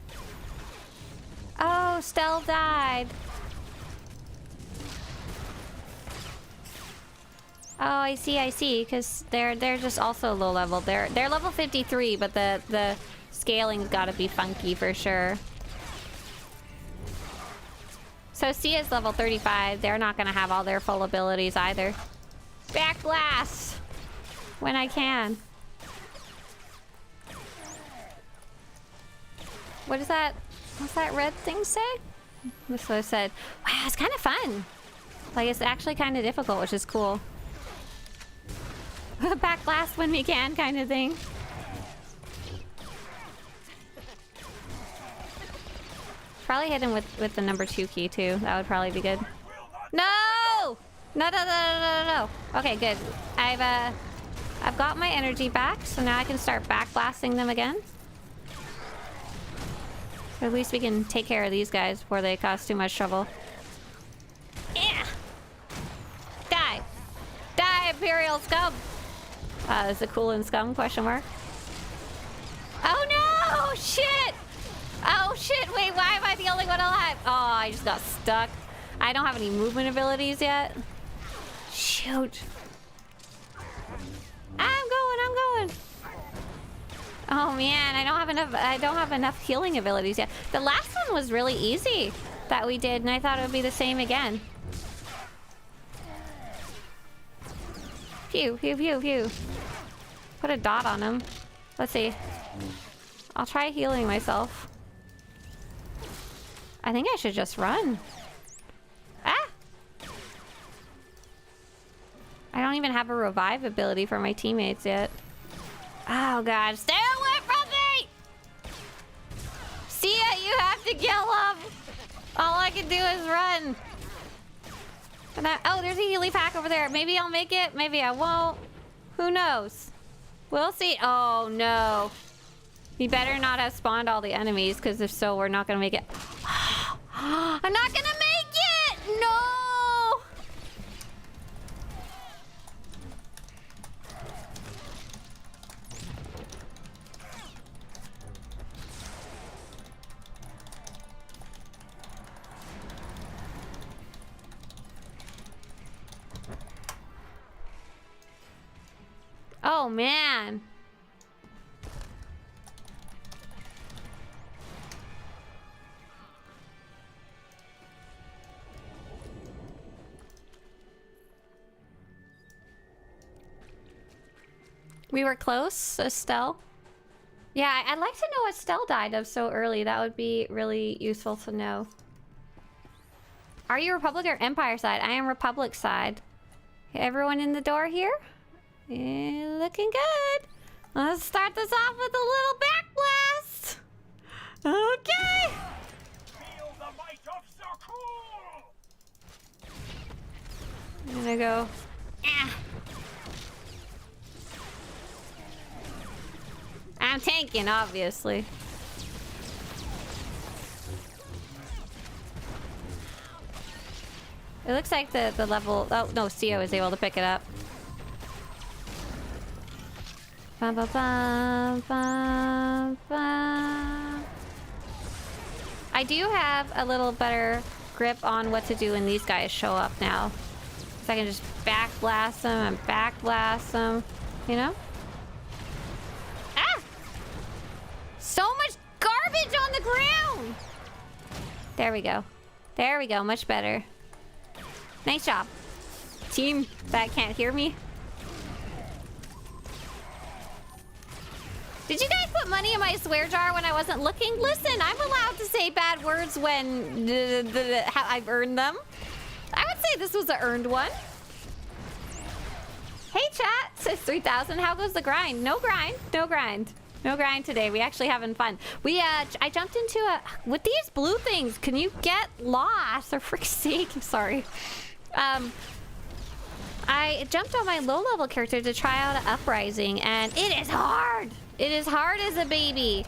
[SPEAKER 1] Oh, Stell died. Oh, I see, because they're just also low level. They're level 53, but the scaling's gotta be funky for sure. So Sia's level 35. They're not gonna have all their full abilities either. Back blast! When I can. What is that? What's that red thing say? That's what I said. Wow, it's kind of fun. Like, it's actually kind of difficult, which is cool. Back blast when we can, kind of thing. Probably hit him with the number 2 key too. That would probably be good. No! No. Okay, good. I've got my energy back, so now I can start back blasting them again. At least we can take care of these guys before they cause too much trouble. Yeah! Die! Die, Imperial Scum! Is it cool and scum? Question mark. Oh no! Shit! Oh shit! Wait, why am I the only one alive? Oh, I just got stuck. I don't have any movement abilities yet. Shoot! I'm going! Oh man, I don't have enough healing abilities yet. The last one was really easy that we did, and I thought it would be the same again. Phew, phew, phew, phew. Put a dot on him. Let's see. I'll try healing myself. I think I should just run. Ah! I don't even have a revive ability for my teammates yet. Oh god, stay away from me! See ya, you have to kill him! All I can do is run. Oh, there's a Healy pack over there. Maybe I'll make it, maybe I won't. Who knows? We'll see. Oh no. You better not have spawned all the enemies, because if so, we're not gonna make it. I'm not gonna make it! No! Oh man. We were close, Estelle. Yeah, I'd like to know what Estelle died of so early. That would be really useful to know. Are you Republic or Empire side? I am Republic side. Everyone in the door here? Yeah, looking good. Let's start this off with a little back blast. Okay.
[SPEAKER 3] Feel the might of SWTOR!
[SPEAKER 1] I'm gonna go. I'm tanking, obviously. It looks like the level. Oh no, CO is able to pick it up. Bum, bum, bum, bum, bum. I do have a little better grip on what to do when these guys show up now. So I can just back blast them and back blast them, you know? Ah! So much garbage on the ground! There we go. There we go, much better. Nice job. Team that can't hear me. Did you guys put money in my swear jar when I wasn't looking? Listen, I'm allowed to say bad words when I've earned them. I would say this was an earned one. Hey chat, says 3000. How goes the grind? No grind, no grind. No grind today. We actually having fun. We I jumped into with these blue things. Can you get lost? For frick's sake, sorry. I jumped on my low level character to try out an uprising, and it is hard. It is hard as a baby.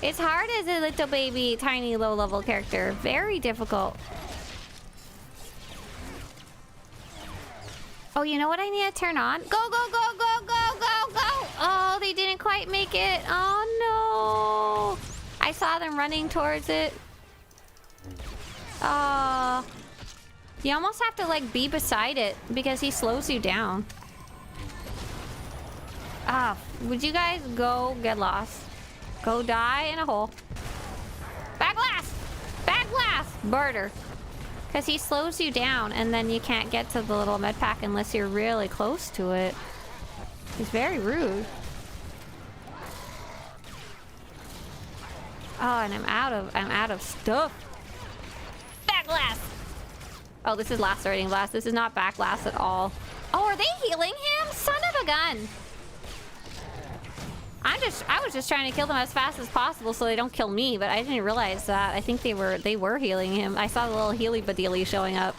[SPEAKER 1] It's hard as a little baby, tiny low level character. Very difficult. Oh, you know what I need to turn on? Go, go, go, go, go, go, go! Oh, they didn't quite make it. Oh, no. I saw them running towards it. Oh. You almost have to, like, be beside it because he slows you down. Ah, would you guys go get lost? Go die in a hole. Back blast! Back blast! Murder. Because he slows you down, and then you can't get to the little med pack unless you're really close to it. He's very rude. Oh, and I'm out of stuff. Back blast! Oh, this is lacerating blast. This is not back blast at all. Oh, are they healing him? Son of a gun! I was just trying to kill them as fast as possible so they don't kill me, but I didn't realize that. I think they were healing him. I saw the little healy badeely showing up.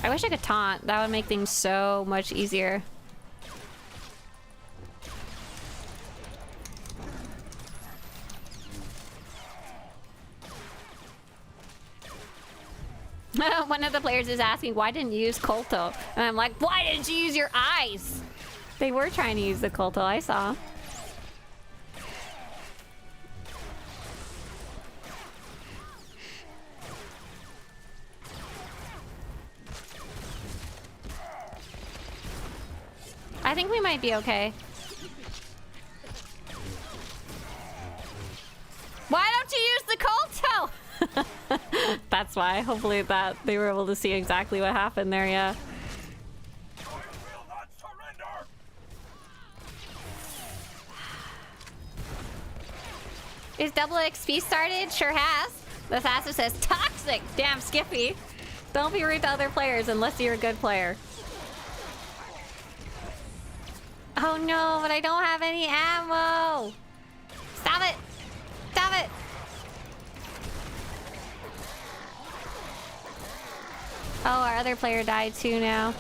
[SPEAKER 1] I wish I could taunt. That would make things so much easier. One of the players is asking, why didn't you use Colto? And I'm like, why didn't you use your eyes? They were trying to use the Colto, I saw. I think we might be okay. Why don't you use the cold toe? That's why. Hopefully that they were able to see exactly what happened there, yeah.
[SPEAKER 3] I will not surrender!
[SPEAKER 1] Is double XP started? Sure has. The faster says toxic. Damn, Skippy. Don't be rude to other players unless you're a good player. Oh no, but I don't have any ammo. Stop it. Stop it. Oh, our other player died too now.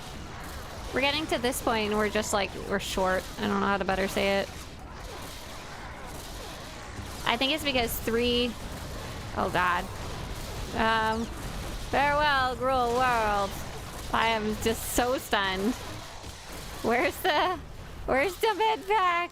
[SPEAKER 1] We're getting to this point and we're just like, we're short. I don't know how to better say it. I think it's because 3... Oh god. Farewell, cruel world. I am just so stunned. Where's the med pack?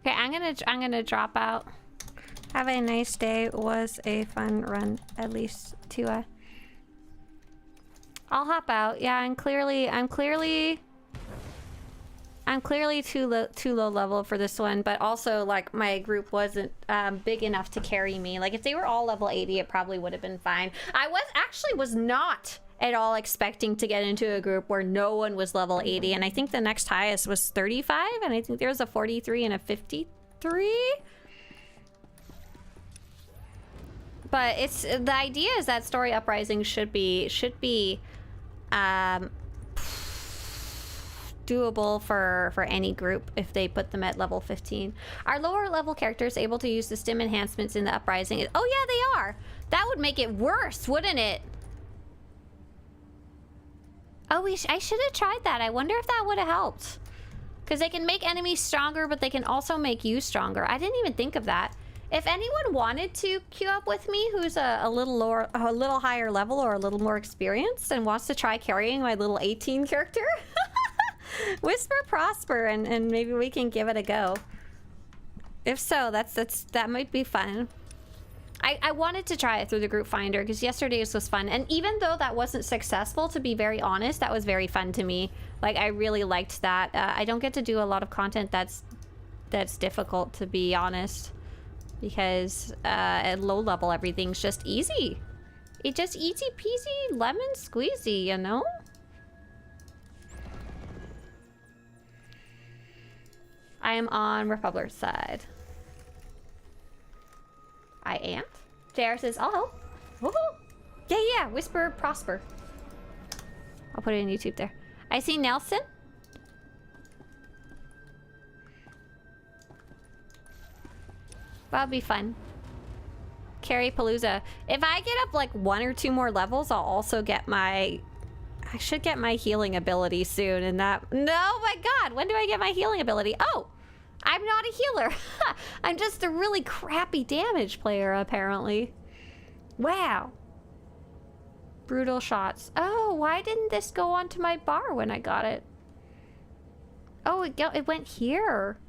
[SPEAKER 1] Okay, I'm gonna drop out. Have a nice day. It was a fun run, at least to I'll hop out. Yeah, I'm clearly too low level for this one, but also like my group wasn't big enough to carry me. Like if they were all level 80, it probably would have been fine. I was not at all expecting to get into a group where no one was level 80, and I think the next highest was 35, and I think there was a 43 and a 53. But it's the idea is that Story Uprising should be doable for any group if they put them at level 15. Are lower level characters able to use the stim enhancements in the Uprising? Oh yeah, they are. That would make it worse, wouldn't it? Oh, I should have tried that. I wonder if that would have helped. Because they can make enemies stronger, but they can also make you stronger. I didn't even think of that. If anyone wanted to queue up with me who's a little lower, a little higher level or a little more experienced and wants to try carrying my little 18 character, whisper Prosper and maybe we can give it a go. If so, that might be fun. I wanted to try it through the group finder because yesterday's was fun, and even though that wasn't successful, to be very honest, that was very fun to me. Like I really liked that. I don't get to do a lot of content that's difficult, to be honest, because at low level everything's just easy. It's just easy peasy lemon squeezy, you know? I am on Republic's side. I am. JR says, I'll help. Woohoo! Yeah, whisper Prosper. I'll put it in YouTube there. I see Nelson. That'll be fun. Carry Palooza. If I get up like 1 or 2 more levels, I'll also get my... I should get my healing ability soon, and that... No, my god! When do I get my healing ability? Oh! I'm not a healer. I'm just a really crappy damage player, apparently. Wow. Brutal shots. Oh, why didn't this go onto my bar when I got it? Oh, it went here.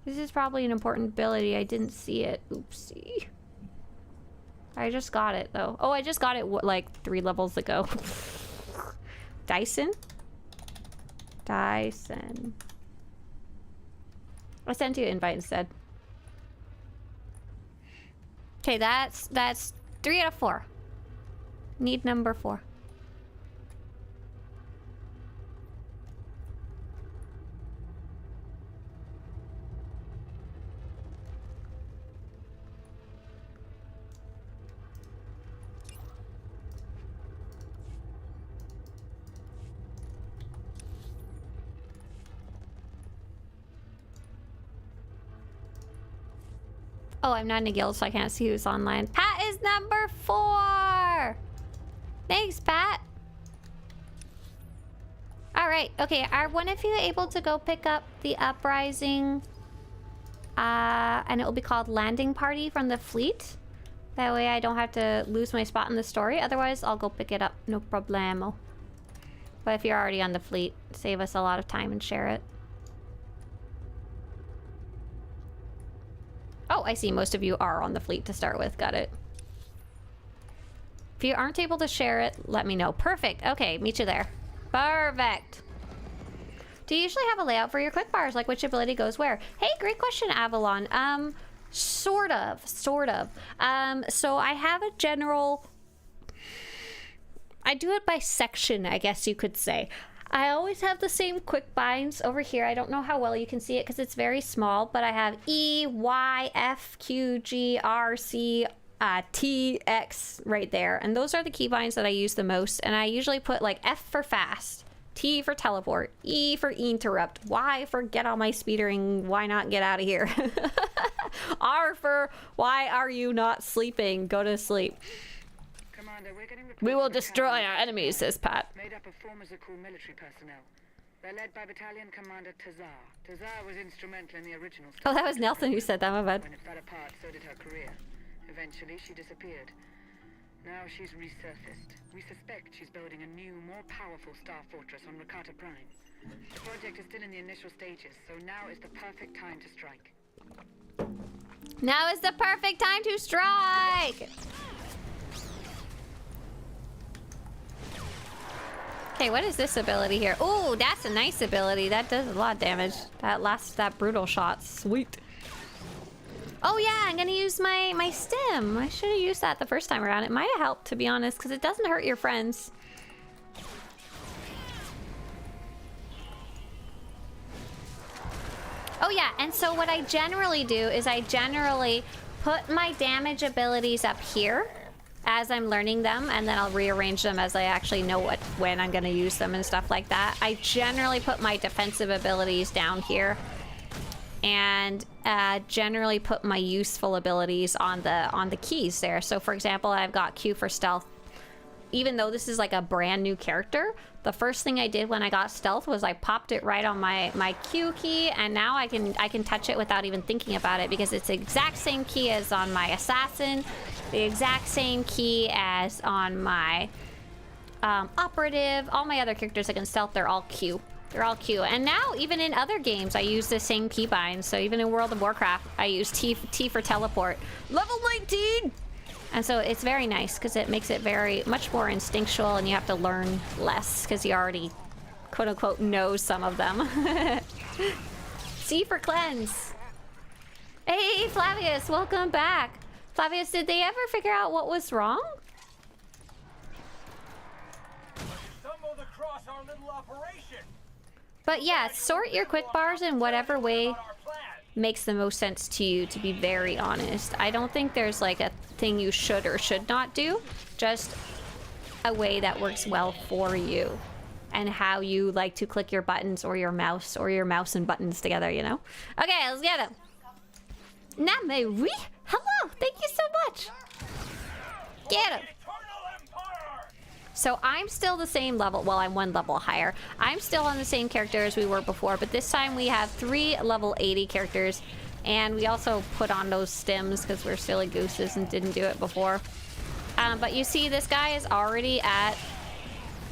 [SPEAKER 1] This is probably an important ability. I didn't see it. Oopsie. I just got it, though. Oh, I just got it, like, 3 levels ago. Dyson? Dyson. I sent you an invite instead. Okay, that's 3 out of 4. Need number 4. Oh, I'm not in a guild, so I can't see who's online. Pat is number 4! Thanks, Pat. Alright, okay. Are one of you able to go pick up the Uprising? And it will be called Landing Party from the fleet. That way I don't have to lose my spot in the story. Otherwise, I'll go pick it up. No problemo. But if you're already on the fleet, save us a lot of time and share it. Oh, I see. Most of you are on the fleet to start with. Got it. If you aren't able to share it, let me know. Perfect. Okay, meet you there. Perfect. Do you usually have a layout for your quick bars? Like which ability goes where? Hey, great question, Avalon. Sort of. So I have a general... I do it by section, I guess you could say. I always have the same quick binds over here. I don't know how well you can see it because it's very small, but I have E, Y, F, Q, G, R, C, T, X right there. And those are the key binds that I use the most. And I usually put like F for fast, T for teleport, E for interrupt, Y for get on my speeder and why not get out of here. R for why are you not sleeping? Go to sleep.
[SPEAKER 2] Commander, we're getting reports
[SPEAKER 1] We will
[SPEAKER 2] of
[SPEAKER 1] destroy
[SPEAKER 2] attack
[SPEAKER 1] our enemies, says Pat.
[SPEAKER 2] made up of former Zakul military personnel. They're led by Battalion Commander Tazar. Tazar was instrumental in the original...
[SPEAKER 1] Oh, that was Nelson who said that, my bad.
[SPEAKER 2] When it fell apart, so did her career. Eventually, she disappeared. Now she's resurfaced. We suspect she's building a new, more powerful star fortress on Rakata Prime. The project is still in the initial stages, so now is the perfect time to strike.
[SPEAKER 1] Now is the perfect time to strike! Okay, what is this ability here? Oh, that's a nice ability. That does a lot of damage. That brutal shot. Sweet. Oh yeah, I'm gonna use my stim. I should have used that the first time around. It might have helped, to be honest, because it doesn't hurt your friends. Oh yeah, and so what I generally do is I generally put my damage abilities up here as I'm learning them, and then I'll rearrange them as I actually know when I'm gonna use them and stuff like that. I generally put my defensive abilities down here, and generally put my useful abilities on the keys there. So for example, I've got Q for stealth. Even though this is like a brand new character, the first thing I did when I got stealth was I popped it right on my Q key, and now I can touch it without even thinking about it because it's the exact same key as on my assassin, the exact same key as on my operative. All my other characters that can stealth, they're all Q. They're all Q. And now, even in other games, I use the same keybind. So even in World of Warcraft, I use T for teleport. Level 19! And so it's very nice because it makes it very much more instinctual, and you have to learn less because you already, quote unquote, know some of them. C for cleanse. Hey, Flavius, welcome back. Flavius, did they ever figure out what was wrong?
[SPEAKER 3] Stumbled across our little operation.
[SPEAKER 1] But yeah, sort your quick bars in whatever way
[SPEAKER 3] Our plan.
[SPEAKER 1] makes the most sense to you, to be very honest. I don't think there's like a thing you should or should not do, just a way that works well for you and how you like to click your buttons or your mouse and buttons together, you know? Okay, let's get them. Nameri, hello, thank you so much. Get him.
[SPEAKER 3] Eternal Empire.
[SPEAKER 1] So I'm still the same level. Well, I'm one level higher. I'm still on the same character as we were before, but this time we have 3 level 80 characters, and we also put on those stims because we're silly gooses and didn't do it before. But you see, this guy is already at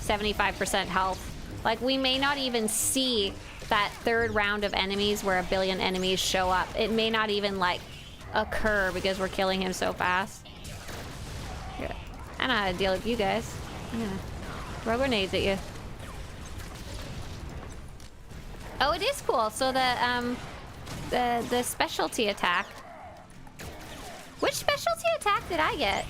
[SPEAKER 1] 75% health. Like, we may not even see that third round of enemies where 1 billion enemies show up. It may not even, like, occur because we're killing him so fast. Here, I know how to deal with you guys. I'm gonna throw grenades at you. Oh, it is cool. So the specialty attack. Which specialty attack did I get?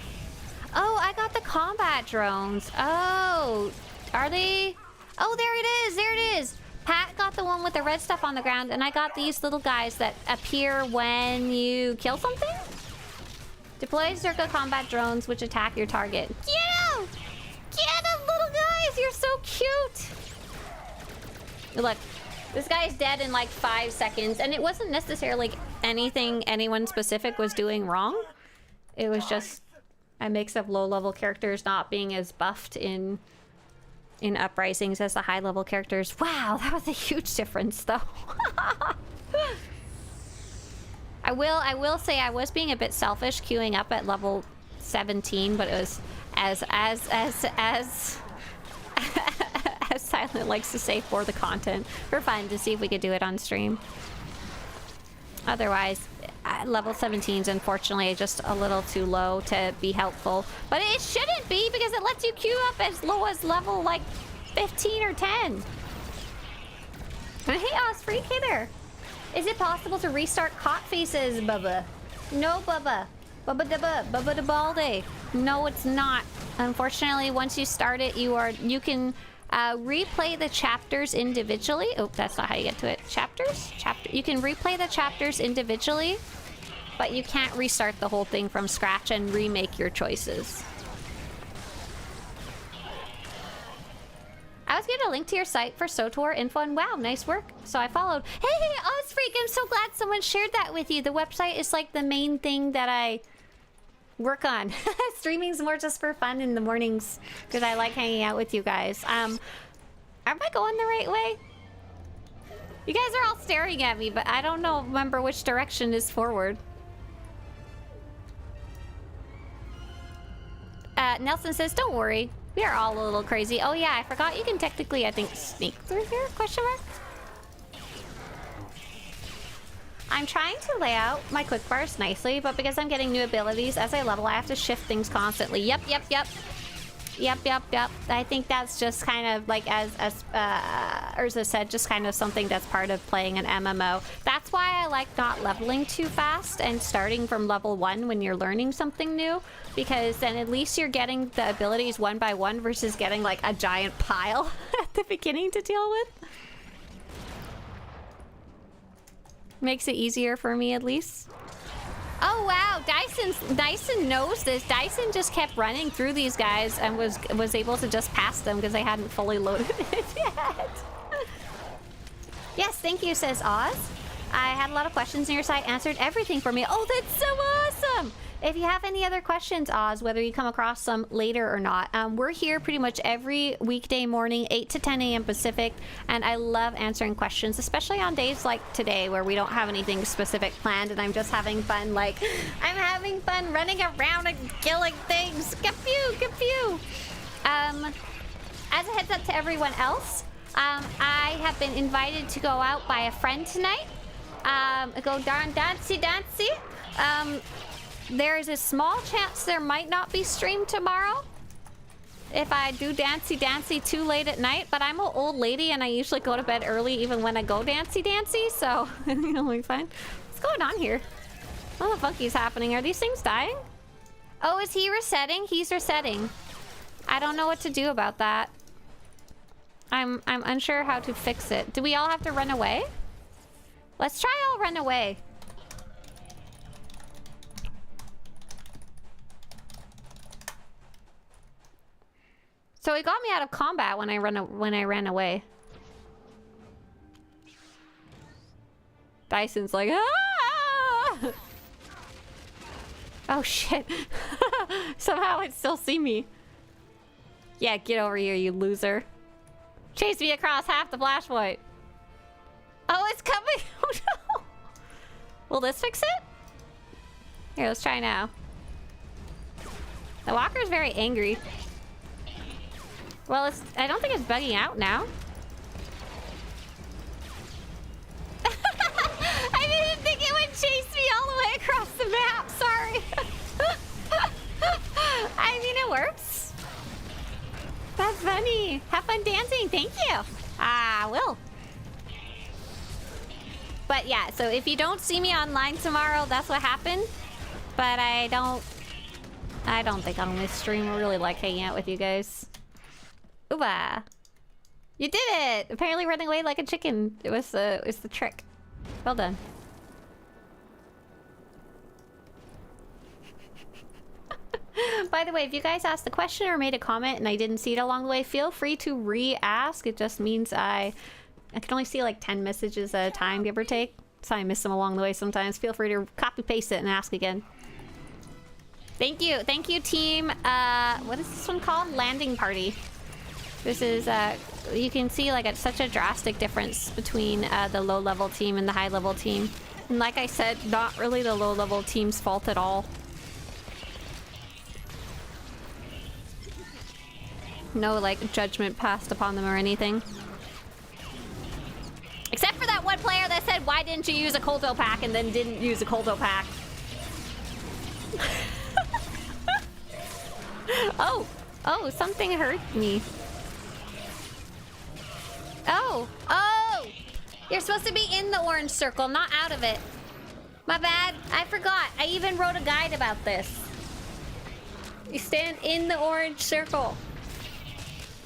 [SPEAKER 1] Oh, I got the combat drones. Oh, are they? Oh, there it is. There it is. Pat got the one with the red stuff on the ground, and I got these little guys that appear when you kill something. Deploy circle combat drones which attack your target. Get them! Get them, little guys! You're so cute! Look, this guy's dead in like 5 seconds, and it wasn't necessarily anything anyone specific was doing wrong. It was just a mix of low-level characters not being as buffed in Uprisings as the high-level characters. Wow, that was a huge difference, though. I will say I was being a bit selfish queuing up at level 17, but it was as Silent likes to say for the content. For fun, to see if we could do it on stream. Otherwise, level 17 is unfortunately just a little too low to be helpful. But it shouldn't be, because it lets you queue up as low as level, like, 15 or 10. Hey, Osfreak, hey there. Is it possible to restart cot faces, Bubba? No, Bubba. Bubba da Bubba da Balde. No, it's not. Unfortunately, once you start it, you can replay the chapters individually. Oh, that's not how you get to it. Chapters? You can replay the chapters individually, but you can't restart the whole thing from scratch and remake your choices. I was getting a link to your site for SWTOR info, and wow, nice work. So I followed. Hey, Ozfreak, I'm so glad someone shared that with you. The website is like the main thing that I work on. Streaming's more just for fun in the mornings because I like hanging out with you guys. Am I going the right way? You guys are all staring at me, but I don't remember which direction is forward. Nelson says, don't worry. We are all a little crazy. Oh yeah, I forgot you can technically, I think, sneak through here? Question mark? I'm trying to lay out my quick bars nicely, but because I'm getting new abilities as I level, I have to shift things constantly. Yep. I think that's just kind of like, as Urza said, just kind of something that's part of playing an MMO. That's why I like not leveling too fast and starting from level 1 when you're learning something new, because then at least you're getting the abilities one by one versus getting like a giant pile at the beginning to deal with. Makes it easier for me, at least. Oh wow, Dyson knows this. Dyson just kept running through these guys and was able to just pass them because they hadn't fully loaded it yet. Yes, thank you, says Oz. I had a lot of questions on your site, answered everything for me. Oh, that's so awesome! If you have any other questions, Oz, whether you come across them later or not, we're here pretty much every weekday morning, 8 to 10 a.m. Pacific, and I love answering questions, especially on days like today where we don't have anything specific planned and I'm just having fun, like, I'm having fun running around and killing things. Ka-pew! As a heads up to everyone else, I have been invited to go out by a friend tonight. Go darn dancey. There is a small chance there might not be stream tomorrow if I do dancey too late at night, but I'm an old lady and I usually go to bed early even when I go dancey, so it'll be fine. What's going on here? What the fuck is happening? Are these things dying? Oh, is he resetting? He's resetting. I don't know what to do about that. I'm unsure how to fix it. Do we all have to run away? Let's try all run away. So it got me out of combat when I ran away. Dyson's like, ah! Oh shit. Somehow it still see me. Yeah, get over here, you loser. Chase me across half the flashpoint. Oh, it's coming! Oh no! Will this fix it? Here, let's try now. The walker's very angry. Well, I don't think it's bugging out now. I didn't think it would chase me all the way across the map. Sorry. I mean, it works. That's funny. Have fun dancing. Thank you. I will. But yeah, so if you don't see me online tomorrow, that's what happened. But I don't think on this stream I really like hanging out with you guys. Ooba! You did it! Apparently running away like a chicken. It was the trick. Well done. By the way, if you guys asked the question or made a comment and I didn't see it along the way, feel free to re-ask. It just means I can only see like 10 messages at a time, give or take. So I miss them along the way sometimes. Feel free to copy-paste it and ask again. Thank you, team. What is this one called? Landing Party. This is, you can see like such a drastic difference between the low-level team and the high-level team. And like I said, not really the low-level team's fault at all. No, like, judgment passed upon them or anything. Except for that one player that said, why didn't you use a Colto pack, and then didn't use a Colto pack. Oh, something hurt me. Oh, you're supposed to be in the orange circle, not out of it. My bad, I forgot. I even wrote a guide about this. You stand in the orange circle.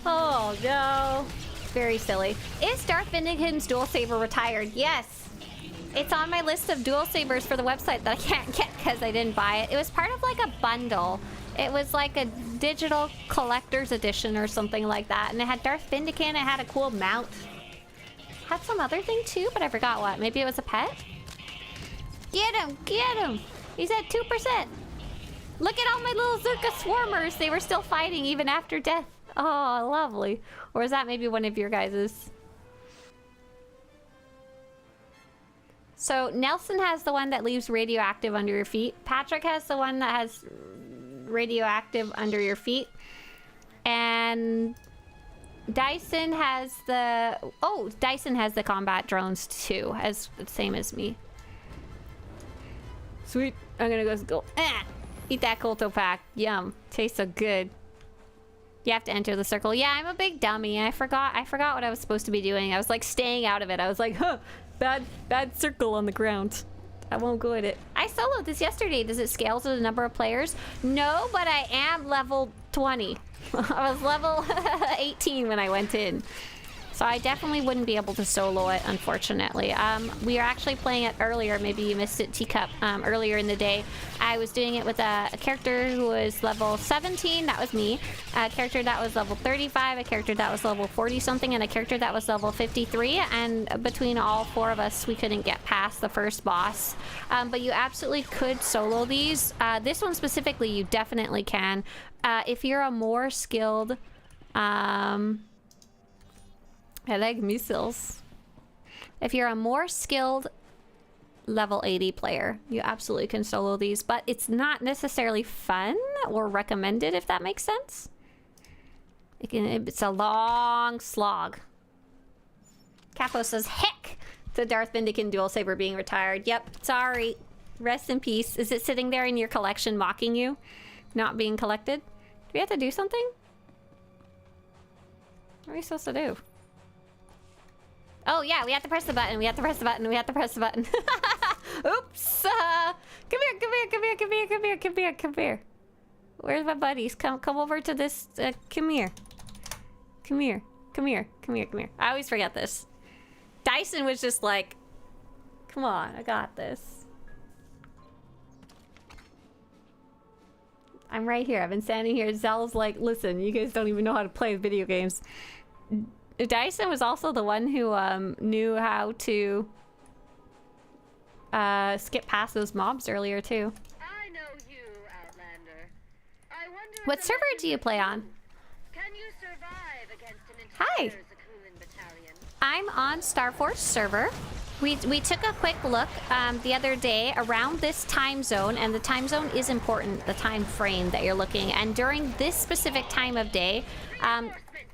[SPEAKER 1] Oh, no. Very silly. Is Darth Vindican's dual saber retired? Yes. It's on my list of dual sabers for the website that I can't get because I didn't buy it. It was part of like a bundle. It was like a digital collector's edition or something like that. And it had Darth Vindicant. It had a cool mount. Had some other thing too, but I forgot what. Maybe it was a pet? Get him! Get him! He's at 2%. Look at all my little Zerka swarmers. They were still fighting even after death. Oh, lovely. Or is that maybe one of your guys's? So Nelson has the one that leaves radioactive under your feet. Patrick has the one that has radioactive under your feet. And Dyson has the... Oh, Dyson has the combat drones too, as same as me. Sweet. I'm gonna go eat that Colto pack. Yum. Tastes so good. You have to enter the circle. Yeah, I'm a big dummy. I forgot what I was supposed to be doing. I was like staying out of it. I was like, huh, bad circle on the ground. I won't go at it. I soloed this yesterday. Does it scale to the number of players? No, but I am level 20. I was level 18 when I went in. So I definitely wouldn't be able to solo it, unfortunately. We are actually playing it earlier. Maybe you missed it, Teacup, earlier in the day. I was doing it with a character who was level 17. That was me. A character that was level 35. A character that was level 40-something. And a character that was level 53. And between all four of us, we couldn't get past the first boss. But you absolutely could solo these. This one specifically, you definitely can. If you're a more skilled... I like missiles. If you're a more skilled level 80 player, you absolutely can solo these, but it's not necessarily fun or recommended, if that makes sense. It's a long slog. Capo says, heck, the Darth Vindicant dual saber being retired. Yep, sorry. Rest in peace. Is it sitting there in your collection mocking you? Not being collected? Do we have to do something? What are we supposed to do? Oh yeah, we have to press the button. We have to press the button. We have to press the button. Oops. Come here. Where's my buddies? Come over to this. Come here. I always forget this. Dyson was just like, come on, I got this. I'm right here. I've been standing here. Zell's like, listen, you guys don't even know how to play video games. Dyson was also the one who knew how to skip past those mobs earlier too.
[SPEAKER 2] I know you, Outlander. I wonder
[SPEAKER 1] what server do you play on?
[SPEAKER 2] Can you survive against an
[SPEAKER 1] Hi.
[SPEAKER 2] entire Zakulan battalion?
[SPEAKER 1] I'm on Starforce server. We took a quick look the other day around this time zone, and the time zone is important, the time frame that you're looking. And during this specific time of day,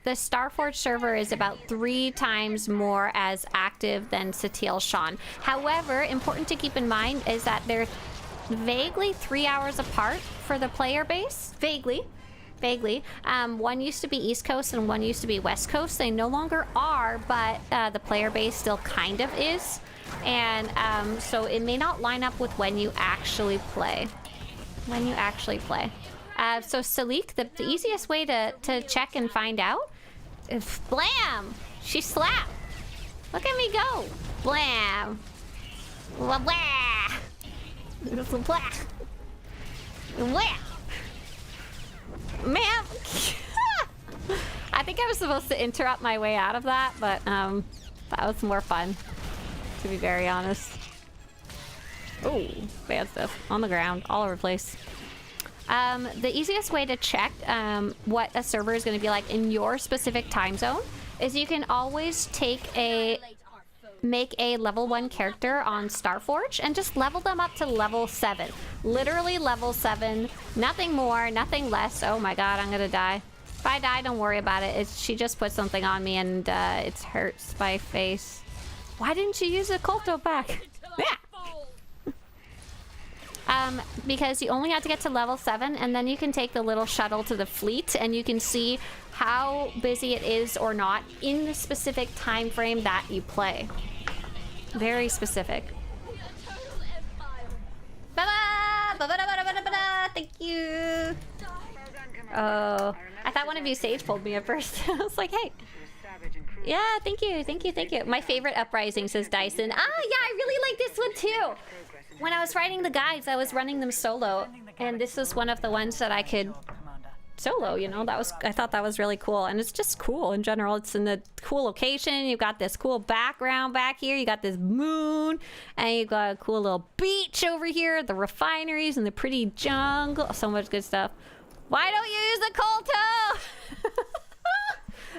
[SPEAKER 1] the Starforge server is about 3 times more as active than Satil Shan. However, important to keep in mind is that they're vaguely 3 hours apart for the player base. Vaguely. One used to be East Coast and one used to be West Coast. They no longer are, but the player base still kind of is. And so it may not line up with when you actually play. So Salik, the easiest way to check and find out is blam! She slapped! Look at me go! Blam! Blah, blah. Blah. Blah. Ma'am! I think I was supposed to interrupt my way out of that, but that was more fun, to be very honest. Oh, bad stuff. On the ground, all over the place. The easiest way to check what a server is going to be like in your specific time zone is you can always make a level 1 character on Starforge and just level them up to level 7. Literally level 7. Nothing more, nothing less. Oh my god, I'm gonna die. If I die, don't worry about it. She just put something on me and it hurts my face. Why didn't you use a Colto pack? Yeah. Because you only have to get to level 7 and then you can take the little shuttle to the fleet and you can see how busy it is or not in the specific time frame that you play. Very specific. Thank you. Oh, I thought one of you sage pulled me at first. I was like, hey. Yeah, thank you, thank you, thank you. My favorite uprising, says Dyson. Ah, yeah, I really like this one too. When I was writing the guides, I was running them solo, and this was one of the ones that I could solo, you know. I thought that was really cool, and it's just cool in general. It's in a cool location. You've got this cool background back here. You got this moon, and you got a cool little beach over here, the refineries, and the pretty jungle. So much good stuff. Why don't you use the Colto?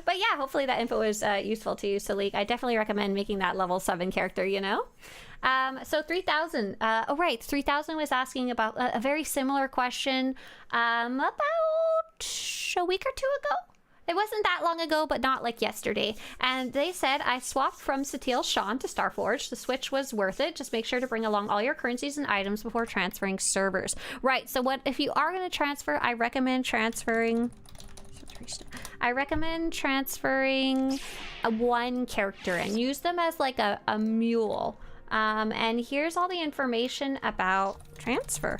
[SPEAKER 1] But yeah, hopefully that info was useful to you, Salik. I definitely recommend making that level 7 character, you know? So 3000. Oh, right. 3000 was asking about a very similar question about a week or 2 ago. It wasn't that long ago, but not like yesterday. And they said, I swapped from Satil Sean to Starforge. The switch was worth it. Just make sure to bring along all your currencies and items before transferring servers. Right. So what if you are going to transfer, I recommend transferring... I recommend transferring one character and use them as like a mule. And here's all the information about transfer.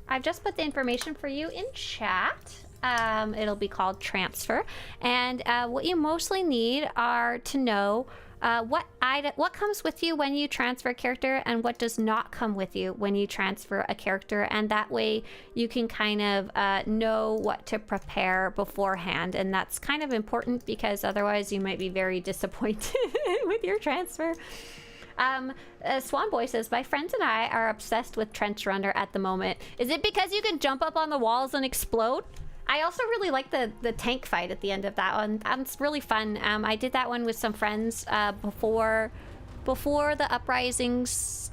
[SPEAKER 1] I've just put the information for you in chat. It'll be called transfer. And what you mostly need are to know what comes with you when you transfer a character and what does not come with you when you transfer a character, and that way you can kind of know what to prepare beforehand, and that's kind of important because otherwise you might be very disappointed with your transfer. Swan Boy says, my friends and I are obsessed with Trench Runner at the moment. Is it because you can jump up on the walls and explode? I also really like the tank fight at the end of that one. That's really fun. I did that one with some friends before the Uprisings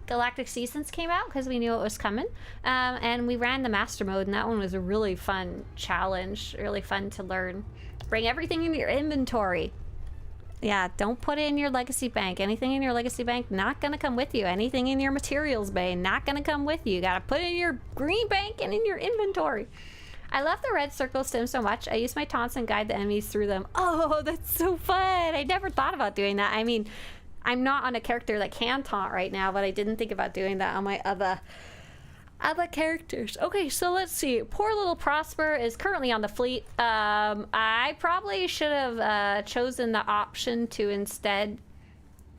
[SPEAKER 1] Galactic Seasons came out because we knew it was coming. And we ran the Master Mode, and that one was a really fun challenge, really fun to learn. Bring everything in your inventory. Yeah, don't put it in your legacy bank. Anything in your legacy bank, not gonna come with you. Anything in your materials bay, not gonna come with you. You gotta put it in your green bank and in your inventory. I love the red circle stim so much. I use my taunts and guide the enemies through them. Oh, that's so fun. I never thought about doing that. I mean, I'm not on a character that can taunt right now, but I didn't think about doing that on my other characters. Okay, so let's see. Poor little Prosper is currently on the fleet. I probably should have chosen the option to instead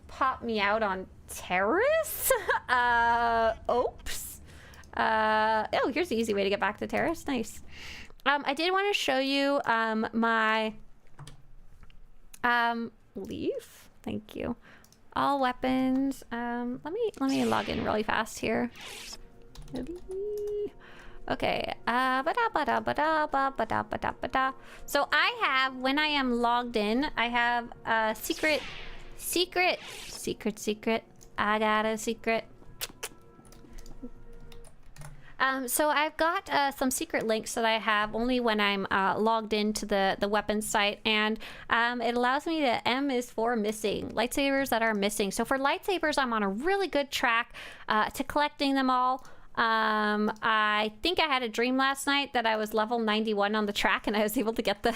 [SPEAKER 1] pop me out on Terrace. Oops. Oh, here's the easy way to get back to Terrace. Nice. I did want to show you my leaf. Thank you. All weapons. Let me log in really fast here. Okay. So I have, when I am logged in, I have secret. I got a secret. So I've got some secret links that I have only when I'm logged into the weapons site, and it allows me to M is for missing lightsabers that are missing. So for lightsabers, I'm on a really good track to collecting them all. I think I had a dream last night that I was level 91 on the track and I was able to get the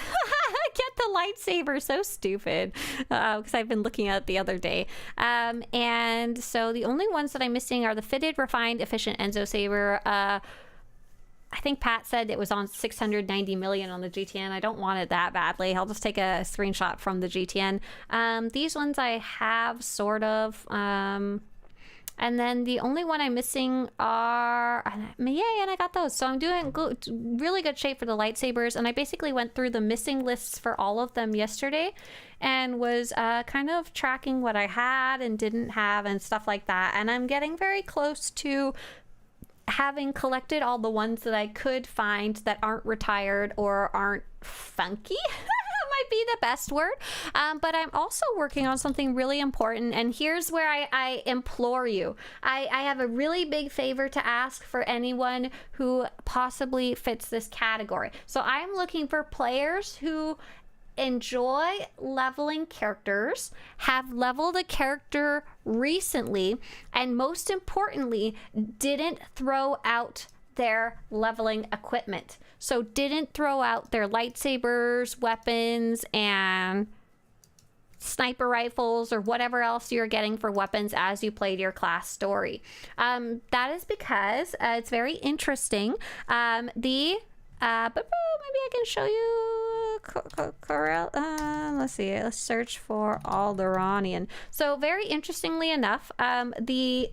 [SPEAKER 1] get the lightsaber. So stupid, because I've been looking at it the other day. And so the only ones that I'm missing are the fitted, refined, efficient Enzo saber. I think Pat said it was on 690 million on the GTN. I don't want it that badly. I'll just take a screenshot from the GTN. These ones I have sort of. And then the only one I'm missing are... Yay, and I got those. So I'm doing really good shape for the lightsabers. And I basically went through the missing lists for all of them yesterday and was kind of tracking what I had and didn't have and stuff like that. And I'm getting very close to having collected all the ones that I could find that aren't retired or aren't funky. My might be the best word, but I'm also working on something really important, and here's where I implore you. I have a really big favor to ask for anyone who possibly fits this category. So I'm looking for players who enjoy leveling characters, have leveled a character recently, and most importantly, didn't throw out their leveling equipment. So didn't throw out their lightsabers, weapons, and sniper rifles, or whatever else you're getting for weapons as you played your class story. That is because it's very interesting. But maybe I can show you. Let's see. Let's search for Alderaanian. So very interestingly enough, the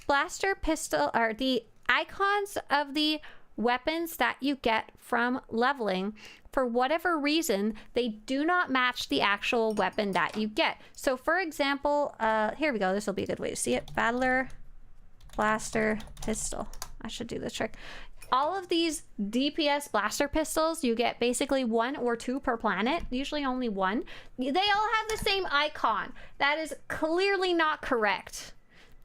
[SPEAKER 1] blaster pistol, or the icons of the weapons that you get from leveling, for whatever reason, they do not match the actual weapon that you get. So for example, here we go. This will be a good way to see it. Battler, blaster, pistol. I should do the trick. All of these DPS blaster pistols, you get basically 1 or 2 per planet, usually only 1. They all have the same icon. That is clearly not correct.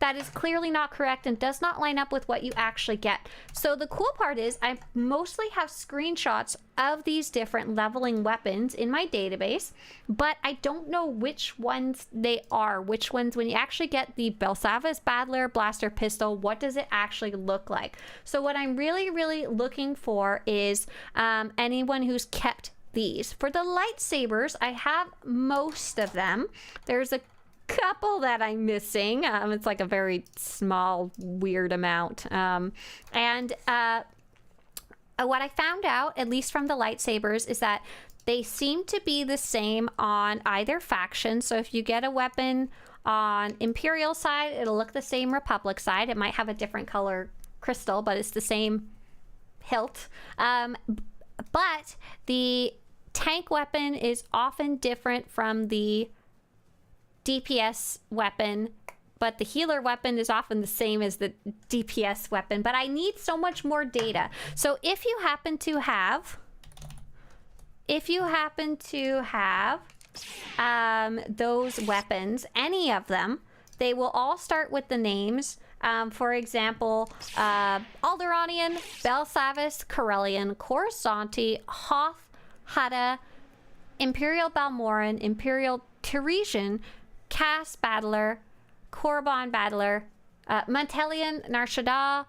[SPEAKER 1] That is clearly not correct and does not line up with what you actually get. So the cool part is I mostly have screenshots of these different leveling weapons in my database, but I don't know which ones they are. Which ones, when you actually get the Belsavis Battler Blaster Pistol, what does it actually look like? So what I'm really, really looking for is anyone who's kept these. For the lightsabers, I have most of them. There's a couple that I'm missing. It's like a very small, weird amount. What I found out, at least from the lightsabers, is that they seem to be the same on either faction. So if you get a weapon on Imperial side, it'll look the same Republic side. It might have a different color crystal, but it's the same hilt. But the tank weapon is often different from the DPS weapon, but the healer weapon is often the same as the DPS weapon. But I need so much more data. So if you happen to have those weapons, any of them, they will all start with the names. For example, Alderaanian, Belsavis, Corellian, Coruscanti, Hoth, Hutta, Imperial Balmoran, Imperial Teresian, Cass Battler, Korriban Battler, Mantelian, Nar Shaddaa,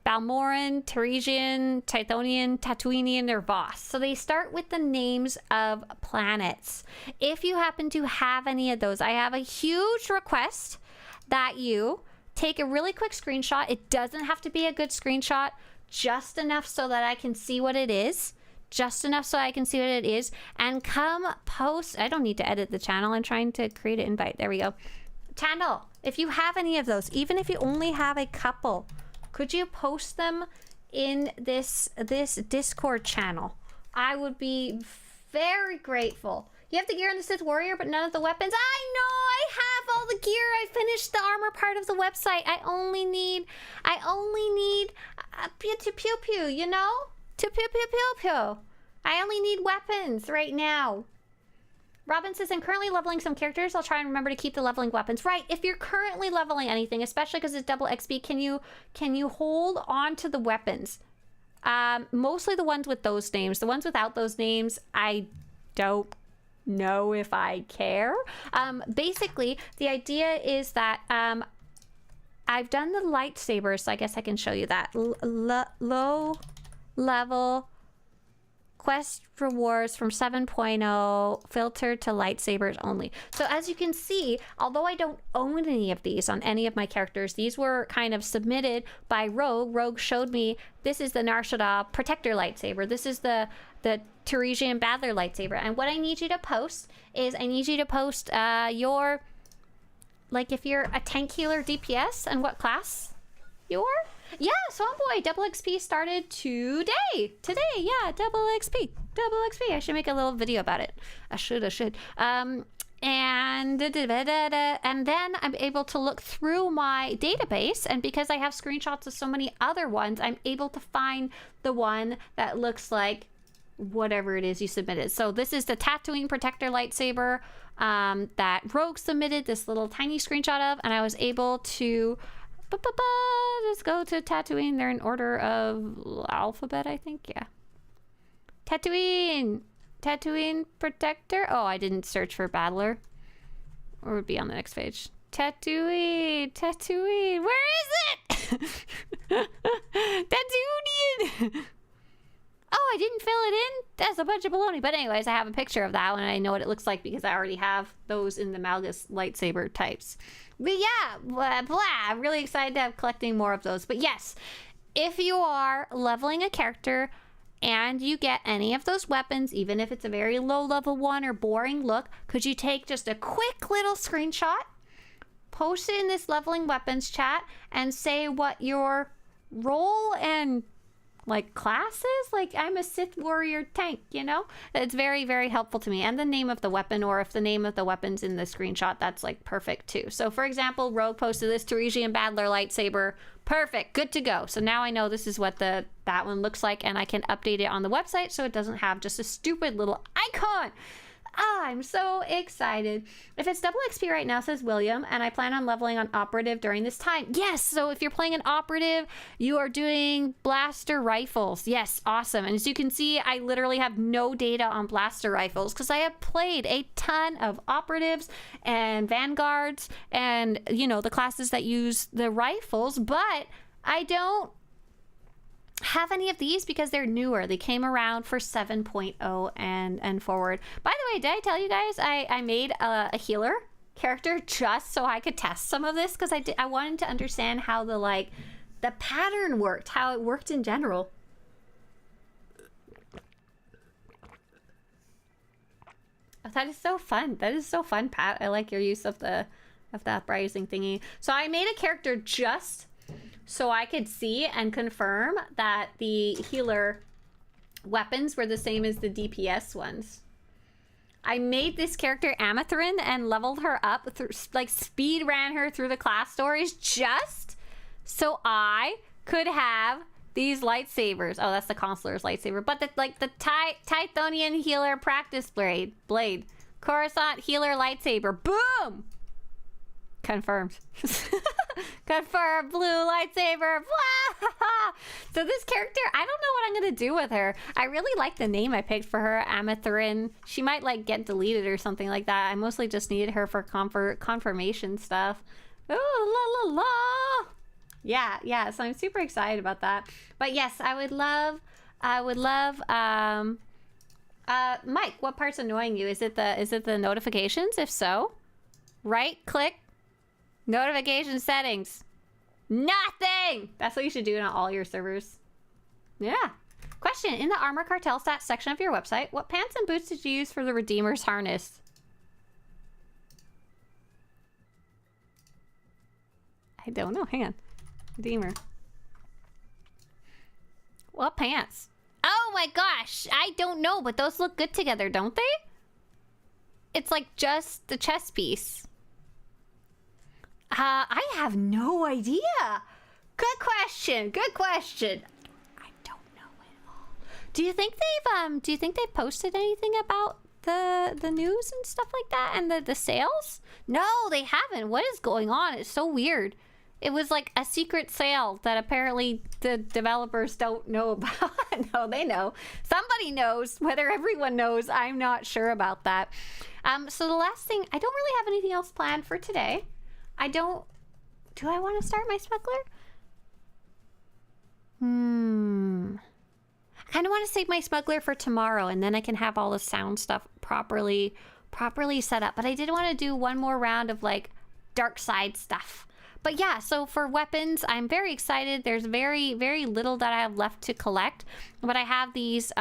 [SPEAKER 1] Balmoran, Teresian, Tythonian, Tatooinian, or Voss. So they start with the names of planets. If you happen to have any of those, I have a huge request that you take a really quick screenshot. It doesn't have to be a good screenshot, just enough so that I can see what it is. Just enough so I can see what it is, and come post. I don't need to edit the channel. I'm trying to create an invite. There we go. Channel, if you have any of those, even if you only have a couple, could you post them in this Discord channel? I would be very grateful. You have the gear in the Sith Warrior, but none of the weapons. I know, I have all the gear. I finished the armor part of the website. I only need to pew pew, you know? To pew pew pew pew. I only need weapons right now. Robin says, I'm currently leveling some characters. I'll try and remember to keep the leveling weapons. Right, if you're currently leveling anything, especially because it's double XP, can you hold on to the weapons? Mostly the ones with those names. The ones without those names, I don't know if I care. Basically, the idea is that I've done the lightsabers, so I guess I can show you that. Low level quest rewards from 7.0 filtered to lightsabers only. So as you can see, although I don't own any of these on any of my characters, these were kind of submitted by Rogue. Rogue showed me, this is the Nar Shaddaa Protector lightsaber. This is the Teresian Battler lightsaber. And what I need you to post is, I need you to post your, like, if you're a tank healer DPS and what class you are. Yeah, Swamboy, double XP started today. Yeah, double XP. I should make a little video about it. I should. And then I'm able to look through my database, and because I have screenshots of so many other ones, I'm able to find the one that looks like whatever it is you submitted. So this is the Tatooine Protector lightsaber that Rogue submitted this little tiny screenshot of, and I was able to just go to Tatooine. They're in order of alphabet, I think. Yeah. Tatooine Protector. Oh, I didn't search for Battler. Or it would be on the next page. Tatooine. Where is it? Tatooine. Oh, I didn't fill it in? That's a bunch of baloney. But anyways, I have a picture of that one, and I know what it looks like because I already have those in the Malgus lightsaber types. But yeah, blah. I'm really excited to have collecting more of those. But yes, if you are leveling a character and you get any of those weapons, even if it's a very low level one or boring look, could you take just a quick little screenshot, post it in this leveling weapons chat, and say what your role and like classes? Like, I'm a Sith warrior tank, you know? It's very, very helpful to me. And the name of the weapon, or if the name of the weapon's in the screenshot, that's like perfect too. So for example, Rogue posted this Tarisian Battler lightsaber. Perfect, good to go. So now I know this is what that one looks like, and I can update it on the website so it doesn't have just a stupid little icon. I'm so excited. If it's double XP right now, says William, and I plan on leveling on operative during this time. Yes, so if you're playing an operative, you are doing blaster rifles. Yes, awesome. And as you can see, I literally have no data on blaster rifles because I have played a ton of operatives and vanguards and, you know, the classes that use the rifles, but I don't have any of these because they're newer. They came around for 7.0 and forward. By the way, did I tell you guys I made a healer character just so I could test some of this because I wanted to understand how the pattern worked, how it worked in general. Oh, that is so fun. That is so fun, Pat. I like your use of the uprising thingy. So I made a character just so I could see and confirm that the healer weapons were the same as the DPS ones. I made this character Amethyrin and leveled her up, speed ran her through the class stories just so I could have these lightsabers. Oh, that's the Consular's lightsaber. But the Tythonian healer practice blade. Coruscant healer lightsaber. Boom! Confirmed. Confirmed. Blue lightsaber. So this character, I don't know what I'm gonna do with her. I really like the name I picked for her, Amethyrin. She might get deleted or something like that. I mostly just needed her for confirmation stuff. Oh, la la la. Yeah. So I'm super excited about that. But yes, I would love. Mike, what part's annoying you? Is it the notifications? If so, right click. Notification settings. Nothing! That's what you should do on all your servers. Yeah. Question. In the Armor Cartel stats section of your website, what pants and boots did you use for the Redeemer's harness? I don't know. Hang on. Redeemer. What pants? Oh my gosh. I don't know, but those look good together, don't they? It's like just the chest piece. I have no idea. Good question. I don't know at all. Do you think they've posted anything about the news and stuff like that and the sales? No, they haven't. What is going on? It's so weird. It was like a secret sale that apparently the developers don't know about. No, they know. Somebody knows. Whether everyone knows, I'm not sure about that. So the last thing, I don't really have anything else planned for today. Do I want to start my smuggler? I kind of want to save my smuggler for tomorrow, and then I can have all the sound stuff properly set up. But I did want to do one more round of Darkside stuff. But yeah, so for weapons, I'm very excited. There's very, very little that I have left to collect, but I have these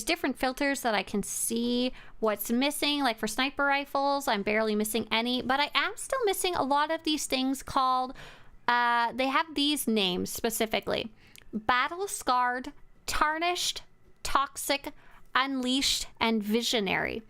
[SPEAKER 1] different filters that I can see what's missing. Like for sniper rifles, I'm barely missing any, but I am still missing a lot of these things called, they have these names specifically: Battle Scarred, Tarnished, Toxic, Unleashed, and Visionary.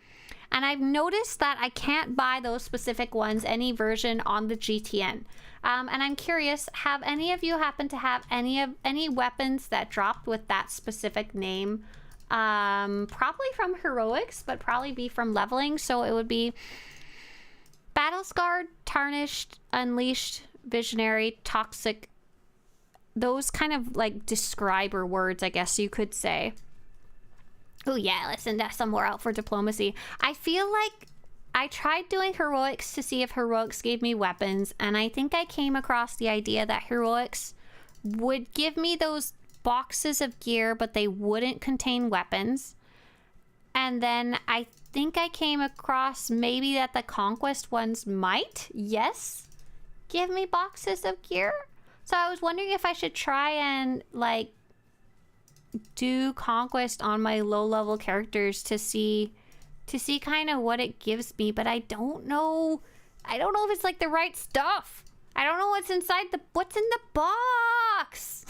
[SPEAKER 1] And I've noticed that I can't buy those specific ones, any version on the GTN. And I'm curious, have any of you happen to have any weapons that dropped with that specific name Probably from heroics, but probably be from leveling. So it would be battle scarred, tarnished, unleashed, visionary, toxic. Those kind of like describer words, I guess you could say. Oh yeah, let's send that somewhere out for diplomacy. I feel like I tried doing heroics to see if heroics gave me weapons, and I think I came across the idea that heroics would give me those boxes of gear, but they wouldn't contain weapons. And then I think I came across maybe that the conquest ones might, yes, give me boxes of gear. So I was wondering if I should try and like do conquest on my low level characters to see kind of what it gives me, but I don't know if it's like the right stuff. I don't know what's in the box.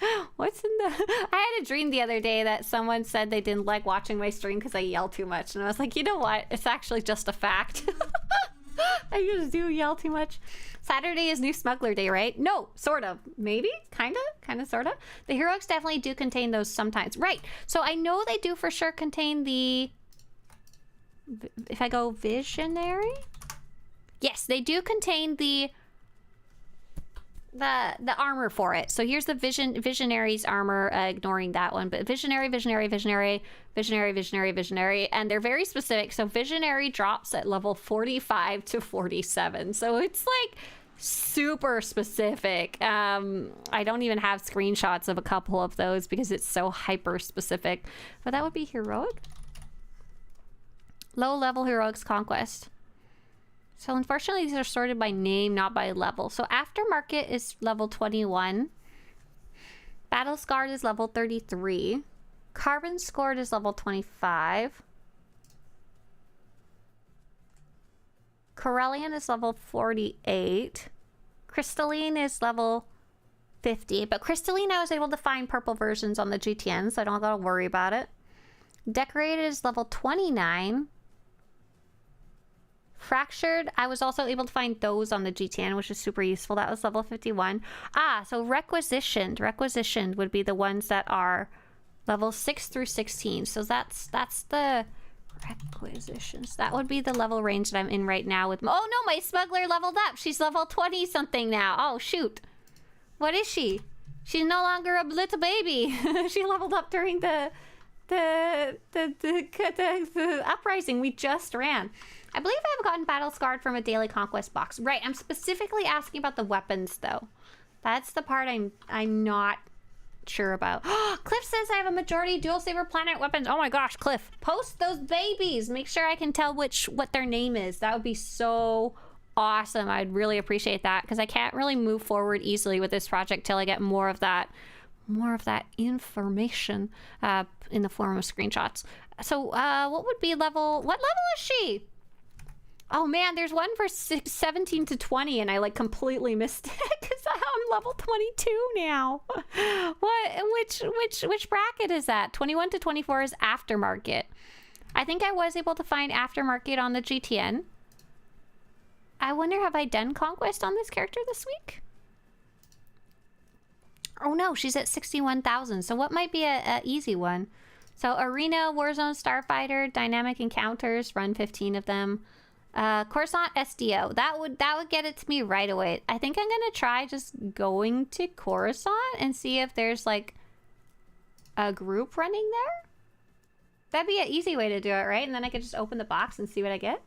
[SPEAKER 1] I had a dream the other day that someone said they didn't like watching my stream because I yell too much, and I was like, you know what? It's actually just a fact. I just do yell too much. Saturday is New Smuggler Day, right? No, sort of. Maybe? Kind of, sort of. The heroics definitely do contain those sometimes. Right. So I know they do for sure contain the... If I go visionary? Yes, they do contain the armor for it. So here's the visionary's armor, ignoring that one, but visionary, and they're very specific. So visionary drops at level 45 to 47. So it's like super specific. I don't even have screenshots of a couple of those because it's so hyper specific. But that would be heroic. Low level heroics conquest. So unfortunately, these are sorted by name, not by level. So aftermarket is level 21. Battle scarred is level 33. Carbon scored is level 25. Corellian is level 48. Crystalline is level 50. But Crystalline, I was able to find purple versions on the GTN, so I don't gotta worry about it. Decorated is level 29. Fractured, I was also able to find those on the GTN, which is super useful. That was level 51. So requisitioned. Requisitioned would be the ones that are level 6 through 16. So that's the requisitions. That would be the level range that I'm in right now with... Oh no, my smuggler leveled up. She's level 20 something now. Oh shoot. What is she? She's no longer a little baby. She leveled up during the uprising we just ran. I believe I've gotten battle scarred from a daily conquest box. Right, I'm specifically asking about the weapons though. That's the part I'm not sure about. Cliff says I have a majority dual saber planet weapons. Oh my gosh, Cliff, post those babies. Make sure I can tell what their name is. That would be so awesome. I'd really appreciate that because I can't really move forward easily with this project till I get more of that information in the form of screenshots. So what would be level? What level is she? Oh man, there's one for 17 to 20 and I like completely missed it because I'm level 22 now. Which bracket is that? 21 to 24 is aftermarket. I think I was able to find aftermarket on the GTN. I wonder, have I done conquest on this character this week? Oh no, she's at 61,000. So what might be a easy one? So Arena, Warzone, Starfighter, Dynamic Encounters, run 15 of them. Coruscant SDO. That would get it to me right away. I think I'm gonna try just going to Coruscant and see if there's like a group running there. That'd be an easy way to do it, right? And then I could just open the box and see what I get.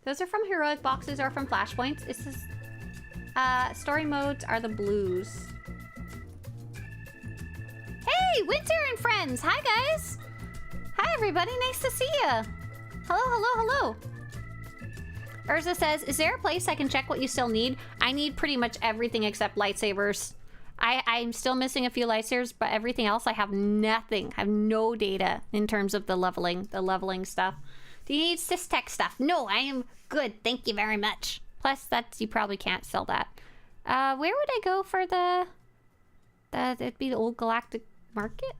[SPEAKER 1] Those are from heroic boxes or from flashpoints. It says story modes are the blues. Hey, Winter and friends! Hi guys! Hi everybody, nice to see ya! Hello. Urza says, is there a place I can check what you still need? I need pretty much everything except lightsabers. I'm still missing a few lightsabers, but everything else I have nothing. I have no data in terms of the leveling stuff. Do you need Systech stuff? No, I am good. Thank you very much. Plus, you probably can't sell that. Where would I go for it'd be the old Galactic Market?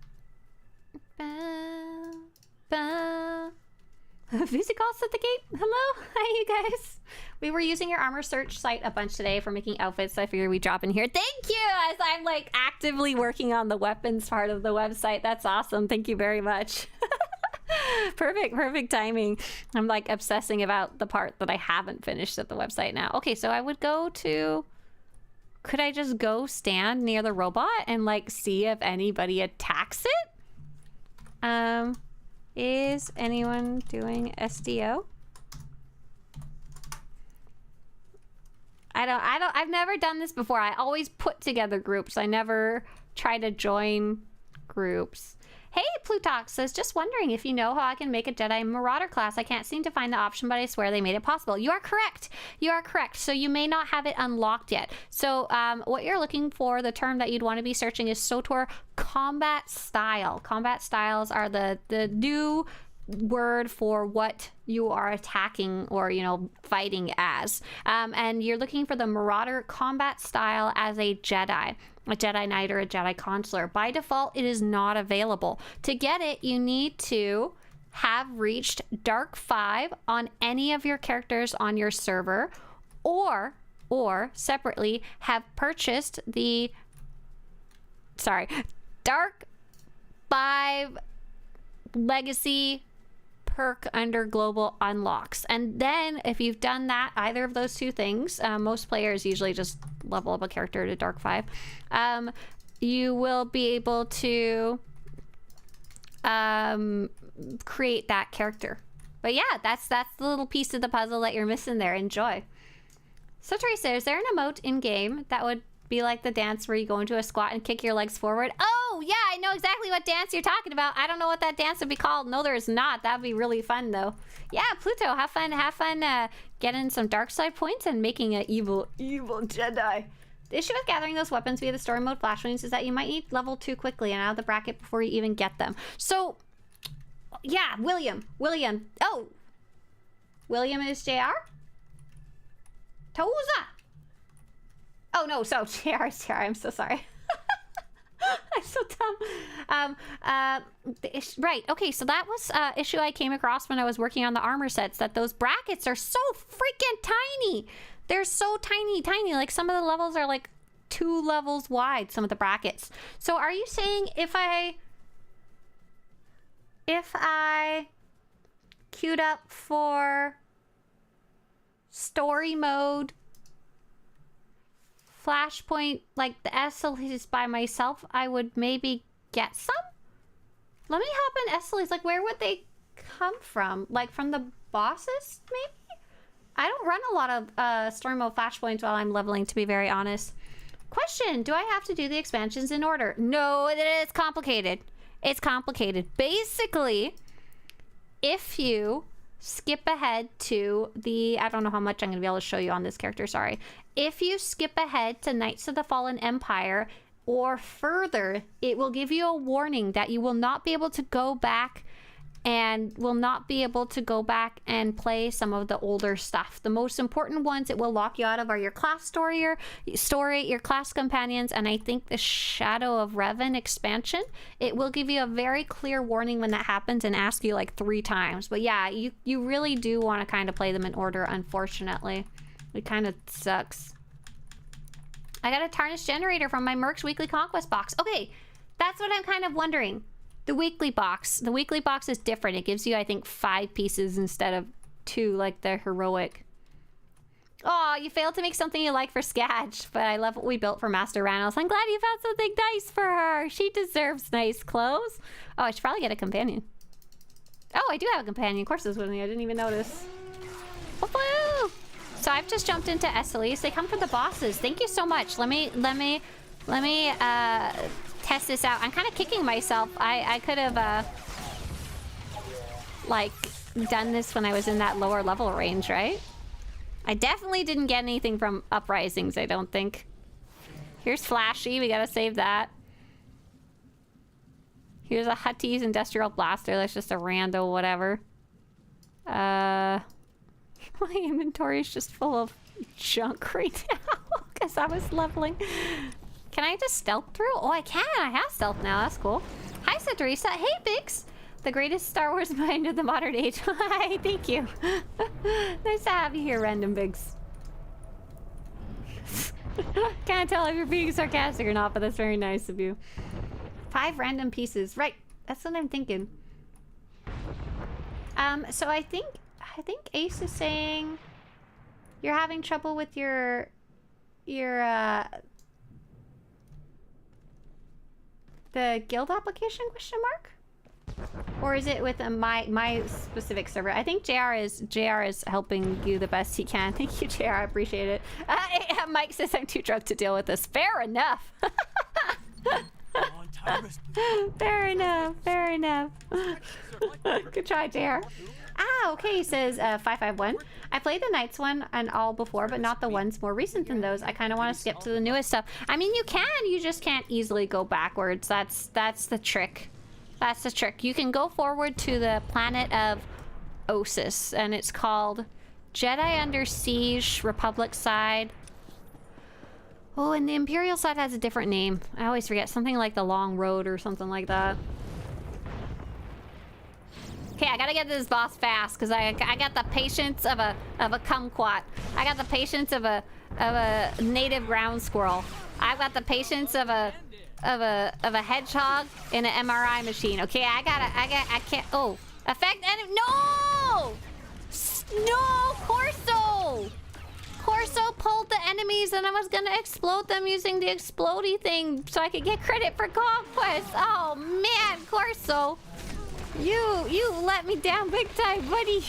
[SPEAKER 1] Visit calls at the gate. Hello? Hi, you guys. We were using your armor search site a bunch today for making outfits, so I figured we'd drop in here. Thank you! As I'm, like, actively working on the weapons part of the website. That's awesome. Thank you very much. Perfect timing. I'm, like, obsessing about the part that I haven't finished at the website now. Okay, so I would go to... Could I just go stand near the robot and, like, see if anybody attacks it? Is anyone doing SDO? I've never done this before. I always put together groups. I never try to join groups. Hey, Plutox says, just wondering if you know how I can make a Jedi Marauder class. I can't seem to find the option, but I swear they made it possible. You are correct. You are correct. So you may not have it unlocked yet. So what you're looking for, the term that you'd want to be searching is SWTOR combat style. Combat styles are the new word for what you are attacking or, you know, fighting as. And you're looking for the Marauder combat style as a Jedi Knight or a Jedi Consular. By default, it is not available. To get it, you need to have reached Dark 5 on any of your characters on your server, or separately have purchased the Dark 5 Legacy perk under global unlocks. And then if you've done that, either of those two things, most players usually just level up a character to Dark 5, you will be able to create that character. But yeah, that's the little piece of the puzzle that you're missing there. Enjoy. So Teresa, is there an emote in game that would be like the dance where you go into a squat and kick your legs forward? Oh yeah, I know exactly what dance you're talking about. I don't know what that dance would be called. No, there is not. That'd be really fun though. Yeah, Pluto, have fun getting some Darkside points and making an evil Jedi. The issue with gathering those weapons via the story mode flashpoints is that you might need level 2 quickly and out of the bracket before you even get them. So yeah, William. Oh, William is JR? Toza. Oh no, so JR is JR. I'm so sorry. I'm so dumb. Right, okay, so that was an issue I came across when I was working on the armor sets, that those brackets are so freaking tiny. They're so tiny. Like some of the levels are like 2 levels wide, some of the brackets. So are you saying if I queued up for story mode Flashpoint, like the SLEs by myself, I would maybe get some? Let me hop in SLEs. Like, where would they come from? Like, from the bosses, maybe? I don't run a lot of story mode Flashpoints while I'm leveling, to be very honest. Question, do I have to do the expansions in order? No, it's complicated. It's complicated. Basically, if you skip ahead to the... I don't know how much I'm going to be able to show you on this character, sorry. If you skip ahead to Knights of the Fallen Empire or further, it will give you a warning that you will not be able to go back and play some of the older stuff. The most important ones it will lock you out of are your class story, your class companions, and I think the Shadow of Revan expansion. It will give you a very clear warning when that happens and ask you like 3 times. But yeah, you really do want to kind of play them in order, unfortunately. It kind of sucks. I got a tarnished generator from my Mercs Weekly Conquest box. Okay, that's what I'm kind of wondering. The weekly box. The weekly box is different. It gives you, I think, 5 pieces instead of 2, like the heroic. Oh, you failed to make something you like for Skadge, but I love what we built for Master Ranos. I'm glad you found something nice for her. She deserves nice clothes. Oh, I should probably get a companion. Oh, I do have a companion. Of course there's with me. I didn't even notice. Woo! So I've just jumped into SLEs. They come from the bosses. Thank you so much. Let me test this out. I'm kind of kicking myself. I could have like done this when I was in that lower level range, right? I definitely didn't get anything from Uprisings, I don't think. Here's Flashy. We gotta save that. Here's a Huttese Industrial Blaster. That's just a rando whatever. My inventory is just full of junk right now because I was leveling. Can I just stealth through? Oh, I can. I have stealth now. That's cool. Hi, Swtorista. Hey, Bix. The greatest Star Wars mind of the modern age. Hi, thank you. Nice to have you here, Random Bigs. Can't tell if you're being sarcastic or not, but that's very nice of you. 5 random pieces. Right. That's what I'm thinking. So I think Ace is saying you're having trouble with your the guild application question mark? Or is it with my specific server? I think JR is helping you the best he can. Thank you, JR. I appreciate it. Mike says I'm too drunk to deal with this. Fair enough. Fair enough. Fair enough. Good try, JR. Ah, okay, he says 551. I played the Knights one and all before, but not the ones more recent than those. I kind of want to skip to the newest stuff. I mean, you can. You just can't easily go backwards. That's the trick. That's the trick. You can go forward to the planet of Osis, and it's called Jedi Under Siege, Republic Side. Oh, and the Imperial side has a different name. I always forget. Something like the Long Road or something like that. Okay, I gotta get this boss fast because I got the patience of a kumquat. I got the patience of a native ground squirrel. I've got the patience of a hedgehog in an MRI machine. Okay, I can't. Oh, effect enemy. No, no, Corso. Corso pulled the enemies, and I was gonna explode them using the explodey thing so I could get credit for conquest. Oh man, Corso. You let me down big time, buddy.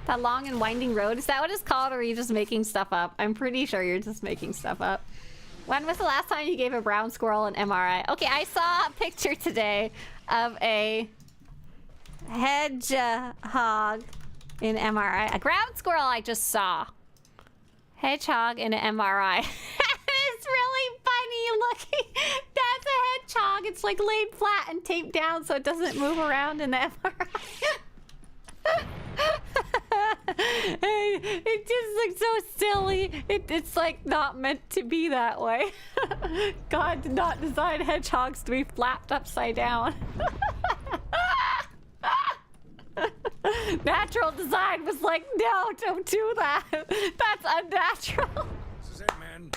[SPEAKER 1] That long and winding road, is that what it's called, or are you just making stuff up? I'm pretty sure you're just making stuff up. When was the last time you gave a brown squirrel an MRI? Okay, I saw a picture today of a hedgehog in MRI. A ground squirrel I just saw. Hedgehog in an MRI. It's really funny looking. That's a hedgehog. It's like laid flat and taped down so it doesn't move around in the MRI. It just looks so silly. It's like not meant to be that way. God did not design hedgehogs to be flapped upside down. Natural design was like, no, don't do that. That's unnatural.
[SPEAKER 3] This is it, man.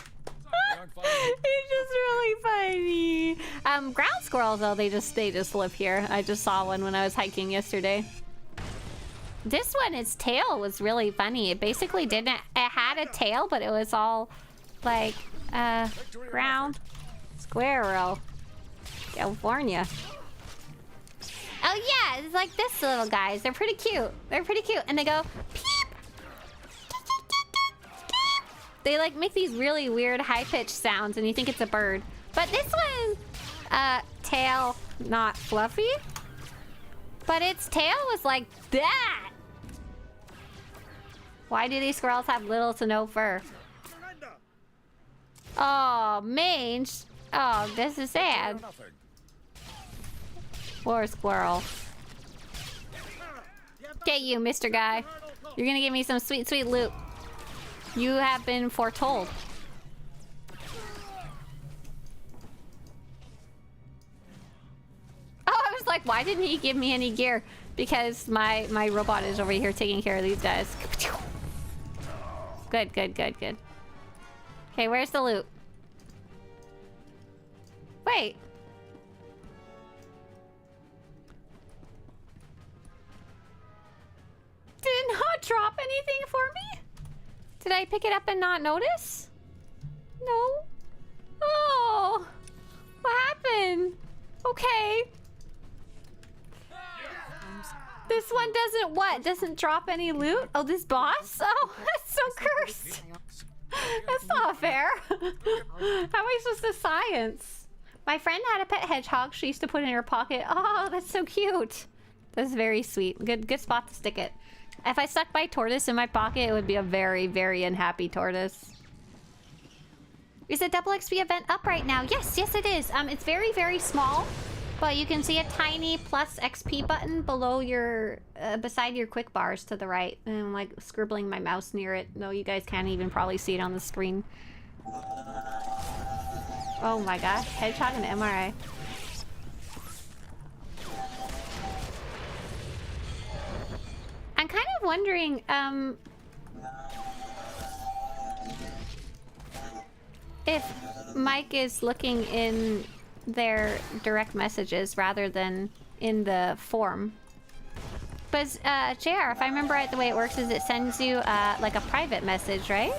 [SPEAKER 1] It's just really funny. Ground squirrels though, they just live here. I just saw one when I was hiking yesterday. This one, its tail was really funny. It basically didn't. It had a tail, but it was all like ground squirrel, California. Oh yeah, it's like this little guys. They're pretty cute. They're pretty cute, and they go peep. They like make these really weird high-pitched sounds, and you think it's a bird. But this one, tail not fluffy, but its tail was like that. Why do these squirrels have little to no fur? Oh, mange. Oh, this is sad. Poor squirrel. Okay, you, Mr. Guy. You're gonna give me some sweet, sweet loot. You have been foretold. Oh, I was like, why didn't he give me any gear? Because my robot is over here taking care of these guys. Good, good, good, good. Okay, where's the loot? Wait. Did it not drop anything for me? Did I pick it up and not notice? No. Oh. What happened? Okay. This one doesn't what? Doesn't drop any loot? Oh, this boss? Oh, that's so cursed. That's not fair. How am I supposed to science? My friend had a pet hedgehog she used to put in her pocket. Oh, that's so cute. That's very sweet. Good spot to stick it. If I stuck my tortoise in my pocket, it would be a very, very unhappy tortoise. Is the double XP event up right now? Yes, yes it is. It's very, very small, but you can see a tiny plus XP button below your, beside your quick bars to the right. And I'm like scribbling my mouse near it. No, you guys can't even probably see it on the screen. Oh my gosh, hedgehog and MRI. wondering, if Mike is looking in their direct messages rather than in the form. But, JR, if I remember right, the way it works is it sends you, like a private message, right?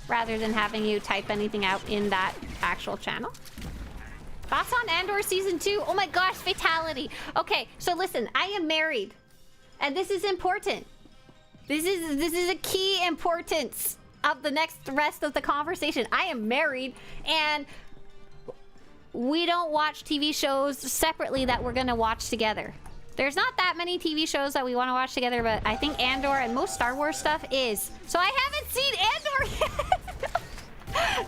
[SPEAKER 1] Rather than having you type anything out in that actual channel. Thoughts on Andor Season 2? Oh my gosh, fatality. Okay, so listen, I am married. And this is important. This is a key importance of the rest of the conversation. I am married, and we don't watch TV shows separately that we're gonna watch together. There's not that many TV shows that we want to watch together, but I think Andor and most Star Wars stuff is. So I haven't seen Andor yet!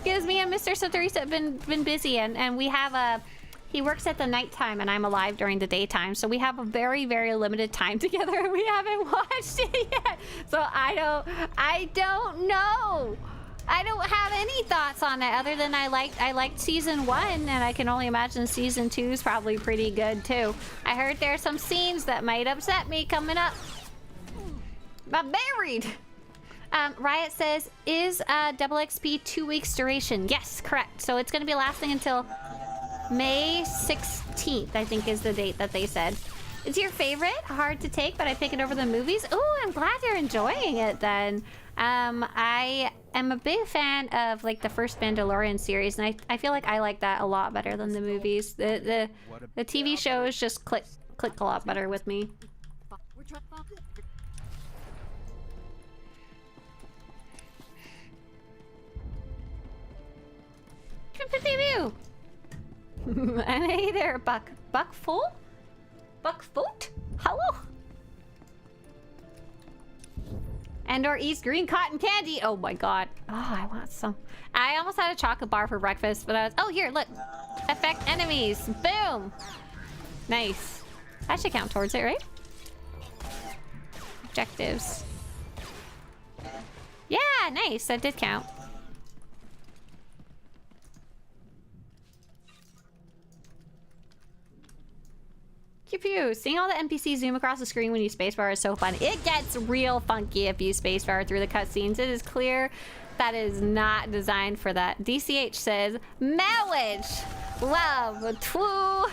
[SPEAKER 1] Because me and Mr. Swtorista have been busy, and we have he works at the nighttime and I'm alive during the daytime, so we have a very, very limited time together and we haven't watched it yet. So I don't know. I don't have any thoughts on it other than I liked season 1, and I can only imagine season 2 is probably pretty good too. I heard there are some scenes that might upset me coming up. I'm married. Riot says, is double XP 2 weeks duration? Yes, correct. So it's going to be lasting until May 16th, I think is the date that they said. It's your favorite? Hard to take, but I pick it over the movies. Oh, I'm glad you're enjoying it then. I am a big fan of like the first Mandalorian series, and I feel like I like that a lot better than the movies. The TV shows just click a lot better with me. And hey there, Buckfoot? Hello? Andor eats green cotton candy. Oh my god. Oh, I want some. I almost had a chocolate bar for breakfast, but I was... Oh, here, look. Affect enemies. Boom. Nice. That should count towards it, right? Objectives. Yeah, nice. That did count. Pew. Seeing all the NPCs zoom across the screen when you spacebar is so fun. It gets real funky if you spacebar through the cutscenes. It is clear that is not designed for that. DCH says, marriage, love, true.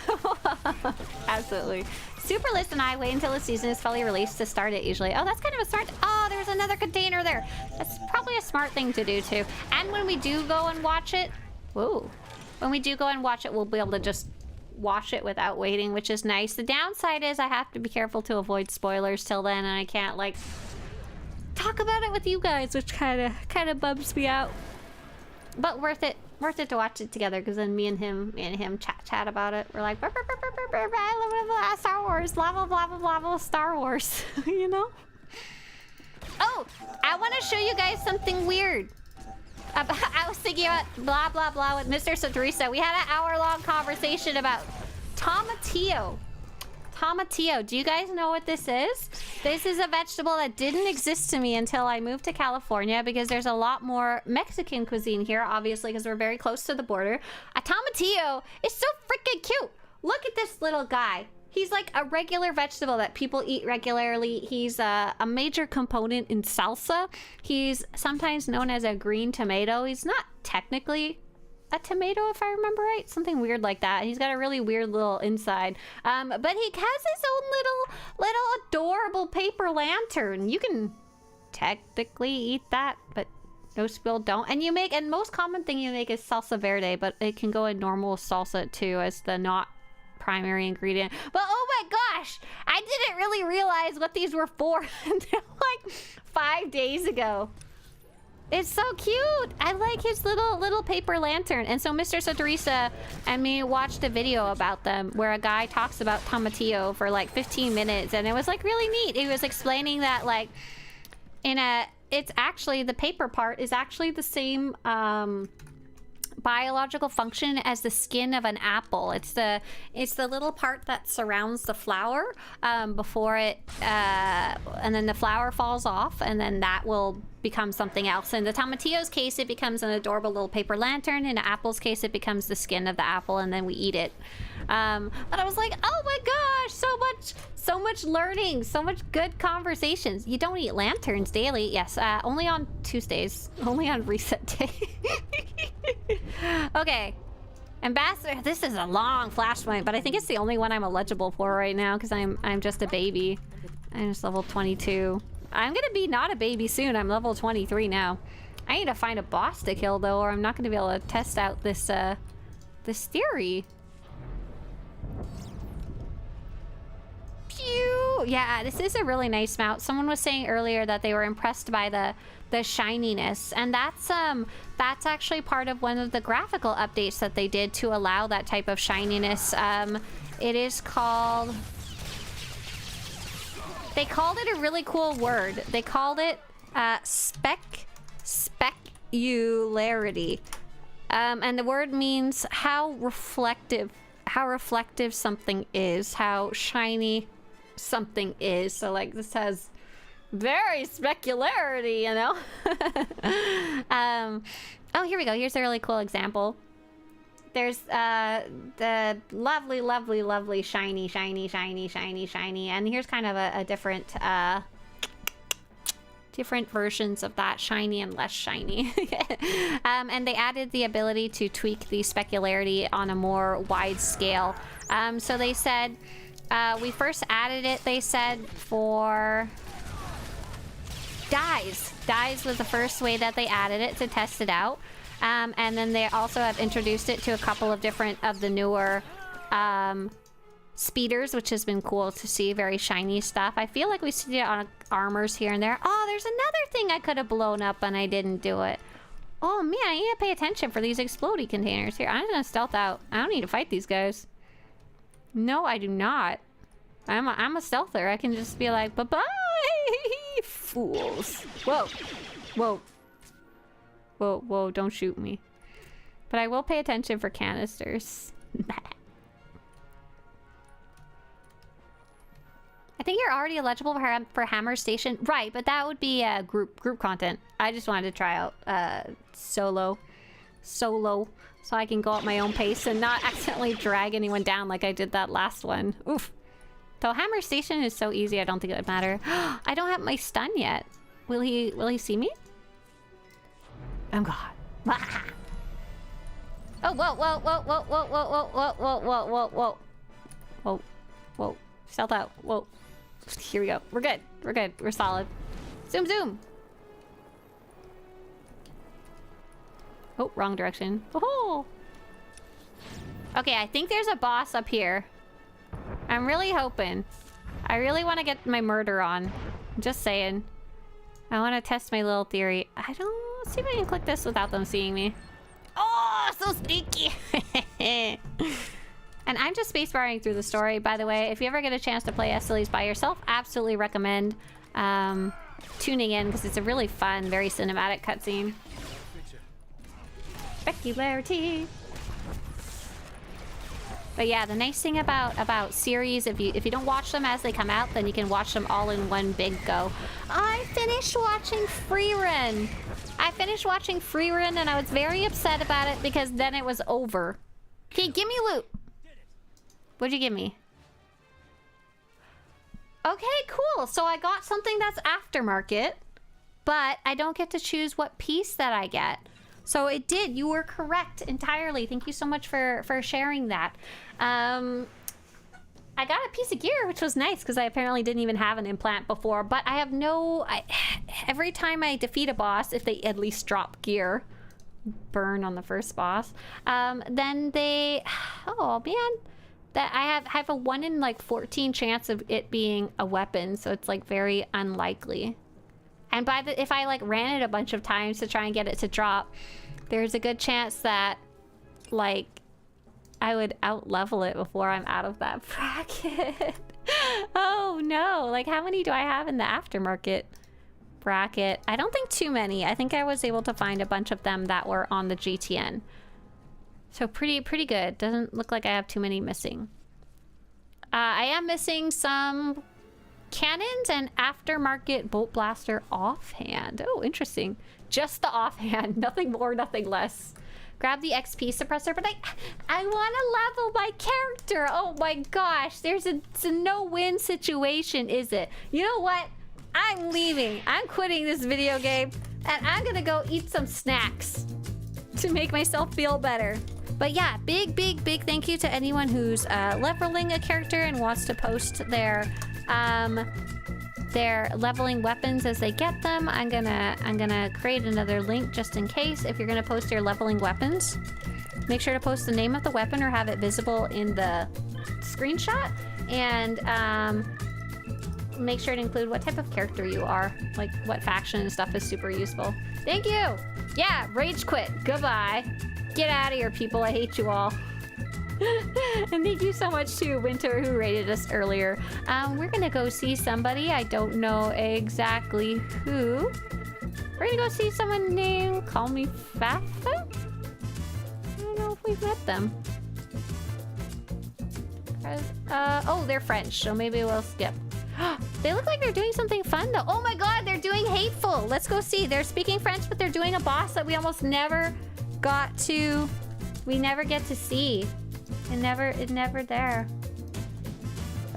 [SPEAKER 1] Absolutely. Superlist and I wait until the season is fully released to start it usually. Oh, that's kind of a smart... Oh, there's another container there. That's probably a smart thing to do too. And when we do go and watch it... Whoa. When we do go and watch it, we'll be able to just watch it without waiting, which is nice. The downside is I have to be careful to avoid spoilers till then, and I can't like talk about it with you guys, which kind of bums me out. But worth it to watch it together, because then me and him chat about it. We're like, Star Wars, blah blah blah blah blah blah Star Wars, you know. Oh, I want to show you guys something weird. I was thinking about blah blah blah with Mr. Swtorista. We had an hour-long conversation about tomatillo. Tomatillo. Do you guys know what this is? This is a vegetable that didn't exist to me until I moved to California, because there's a lot more Mexican cuisine here, obviously, because we're very close to the border. A tomatillo is so freaking cute. Look at this little guy. He's like a regular vegetable that people eat regularly. He's a major component in salsa. He's sometimes known as a green tomato. He's not technically a tomato, if I remember right. Something weird like that. He's got a really weird little inside. But he has his own little adorable paper lantern. You can technically eat that, but most people don't. And most common thing you make is salsa verde, but it can go in normal salsa too as the not primary ingredient. But oh my gosh, I didn't really realize what these were for until like 5 days ago. It's so cute. I like his little paper lantern. And so Mr. Swtorista and me watched a video about them where a guy talks about tomatillo for like 15 minutes, and it was like really neat. He was explaining that like it's actually, the paper part is actually the same biological function as the skin of an apple. It's the little part that surrounds the flower before it and then the flower falls off, and then that will become something else. In the tomatillo's case, it becomes an adorable little paper lantern. In an apple's case, it becomes the skin of the apple, and then we eat it. But I was like, oh my gosh, so much learning, so much good conversations. You don't eat lanterns daily. Yes, only on Tuesdays, only on reset day. Okay. Ambassador, this is a long flashpoint, but I think it's the only one I'm eligible for right now because I'm just a baby. I'm just level 22. I'm gonna be not a baby soon. I'm level 23 now. I need to find a boss to kill though, or I'm not gonna be able to test out this this theory. Pew! Yeah, this is a really nice mount. Someone was saying earlier that they were impressed by the shininess, and that's actually part of one of the graphical updates that they did to allow that type of shininess. It is called... They called it a really cool word. They called it specularity. And the word means how reflective something is, how shiny something is. So like this has very specularity, you know? Oh, here we go. Here's a really cool example. There's the lovely shiny, and here's kind of a different different versions of that, shiny and less shiny. And they added the ability to tweak the specularity on a more wide scale. So they said we first added it, they said, for dyes. Dyes was the first way that they added it to test it out. And then they also have introduced it to a couple of different of the newer speeders, which has been cool to see. Very shiny stuff. I feel like we see it on armors here and there. Oh, there's another thing I could have blown up and I didn't do it. Oh man, I need to pay attention for these explodey containers here. I'm gonna stealth out. I don't need to fight these guys. No, I do not. I'm a stealther. I can just be like, bye-bye, fools. Whoa. Whoa. Whoa, whoa, don't shoot me. But I will pay attention for canisters. I think you're already eligible for Hammer Station. Right, but that would be group content. I just wanted to try out solo, so I can go at my own pace and not accidentally drag anyone down like I did that last one. Oof. Though Hammer Station is so easy, I don't think it would matter. I don't have my stun yet. Will he see me? Oh god. Oh, whoa, whoa, whoa, whoa, whoa, whoa, whoa, whoa, whoa, whoa, whoa, whoa. Whoa, whoa. Stealth out. Whoa. Here we go. We're good. We're good. We're solid. Zoom, zoom. Oh, wrong direction. Oh. Okay, I think there's a boss up here. I'm really hoping. I really want to get my murder on. I'm just saying. I want to test my little theory. I don't... Let's see if I can click this without them seeing me. Oh, so sneaky! And I'm just spacebarring through the story, by the way. If you ever get a chance to play SLEs by yourself, absolutely recommend tuning in, because it's a really fun, very cinematic cutscene. Specularity. But yeah, the nice thing about series, if you don't watch them as they come out, then you can watch them all in one big go. I finished watching Freerun. And I was very upset about it because then it was over. Okay, give me loot. What'd you give me? Okay, cool. So I got something that's aftermarket, but I don't get to choose what piece that I get. So it did. You were correct entirely. Thank you so much for sharing that. I got a piece of gear, which was nice because I apparently didn't even have an implant before. But I have no... every time I defeat a boss, if they at least drop gear, burn on the first boss, then they... Oh, man. That I have a 1 in like 14 chance of it being a weapon. So it's like very unlikely. And if I like ran it a bunch of times to try and get it to drop, there's a good chance that like I would out level it before I'm out of that bracket. Oh no, like how many do I have in the aftermarket bracket? I don't think too many. I think I was able to find a bunch of them that were on the GTN. So pretty good. Doesn't look like I have too many missing. I am missing some cannons and aftermarket bolt blaster offhand. Oh, interesting. Just the offhand. Nothing more, nothing less. grab the XP suppressor, but I want to level my character. Oh my gosh, it's a no-win situation, is it? You know what? I'm leaving. I'm quitting this video game, and I'm gonna go eat some snacks to make myself feel better. But yeah, big thank you to anyone who's leveling a character and wants to post their leveling weapons as they get them. I'm gonna create another link just in case. If you're gonna post your leveling weapons, make sure to post the name of the weapon or have it visible in the screenshot, and make sure to include what type of character you are, like what faction and stuff is super useful. Thank you. Yeah, rage quit. Goodbye. Get out of here, people. I hate you all. And thank you so much to Winter, who rated us earlier. We're gonna go see somebody. I don't know exactly who. We're gonna go see someone named Call Me Fafa? I don't know if we've met them. Oh, they're French, so maybe we'll skip. They look like they're doing something fun, though. Oh my god, they're doing Hateful. Let's go see. They're speaking French, but they're doing a boss that we almost never got to... We never get to see. It's never there.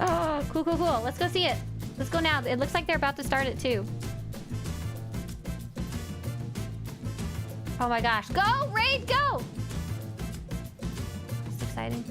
[SPEAKER 1] Oh, cool. Let's go see it. Let's go now. It looks like they're about to start it, too. Oh my gosh. Go, Raid, go! It's exciting.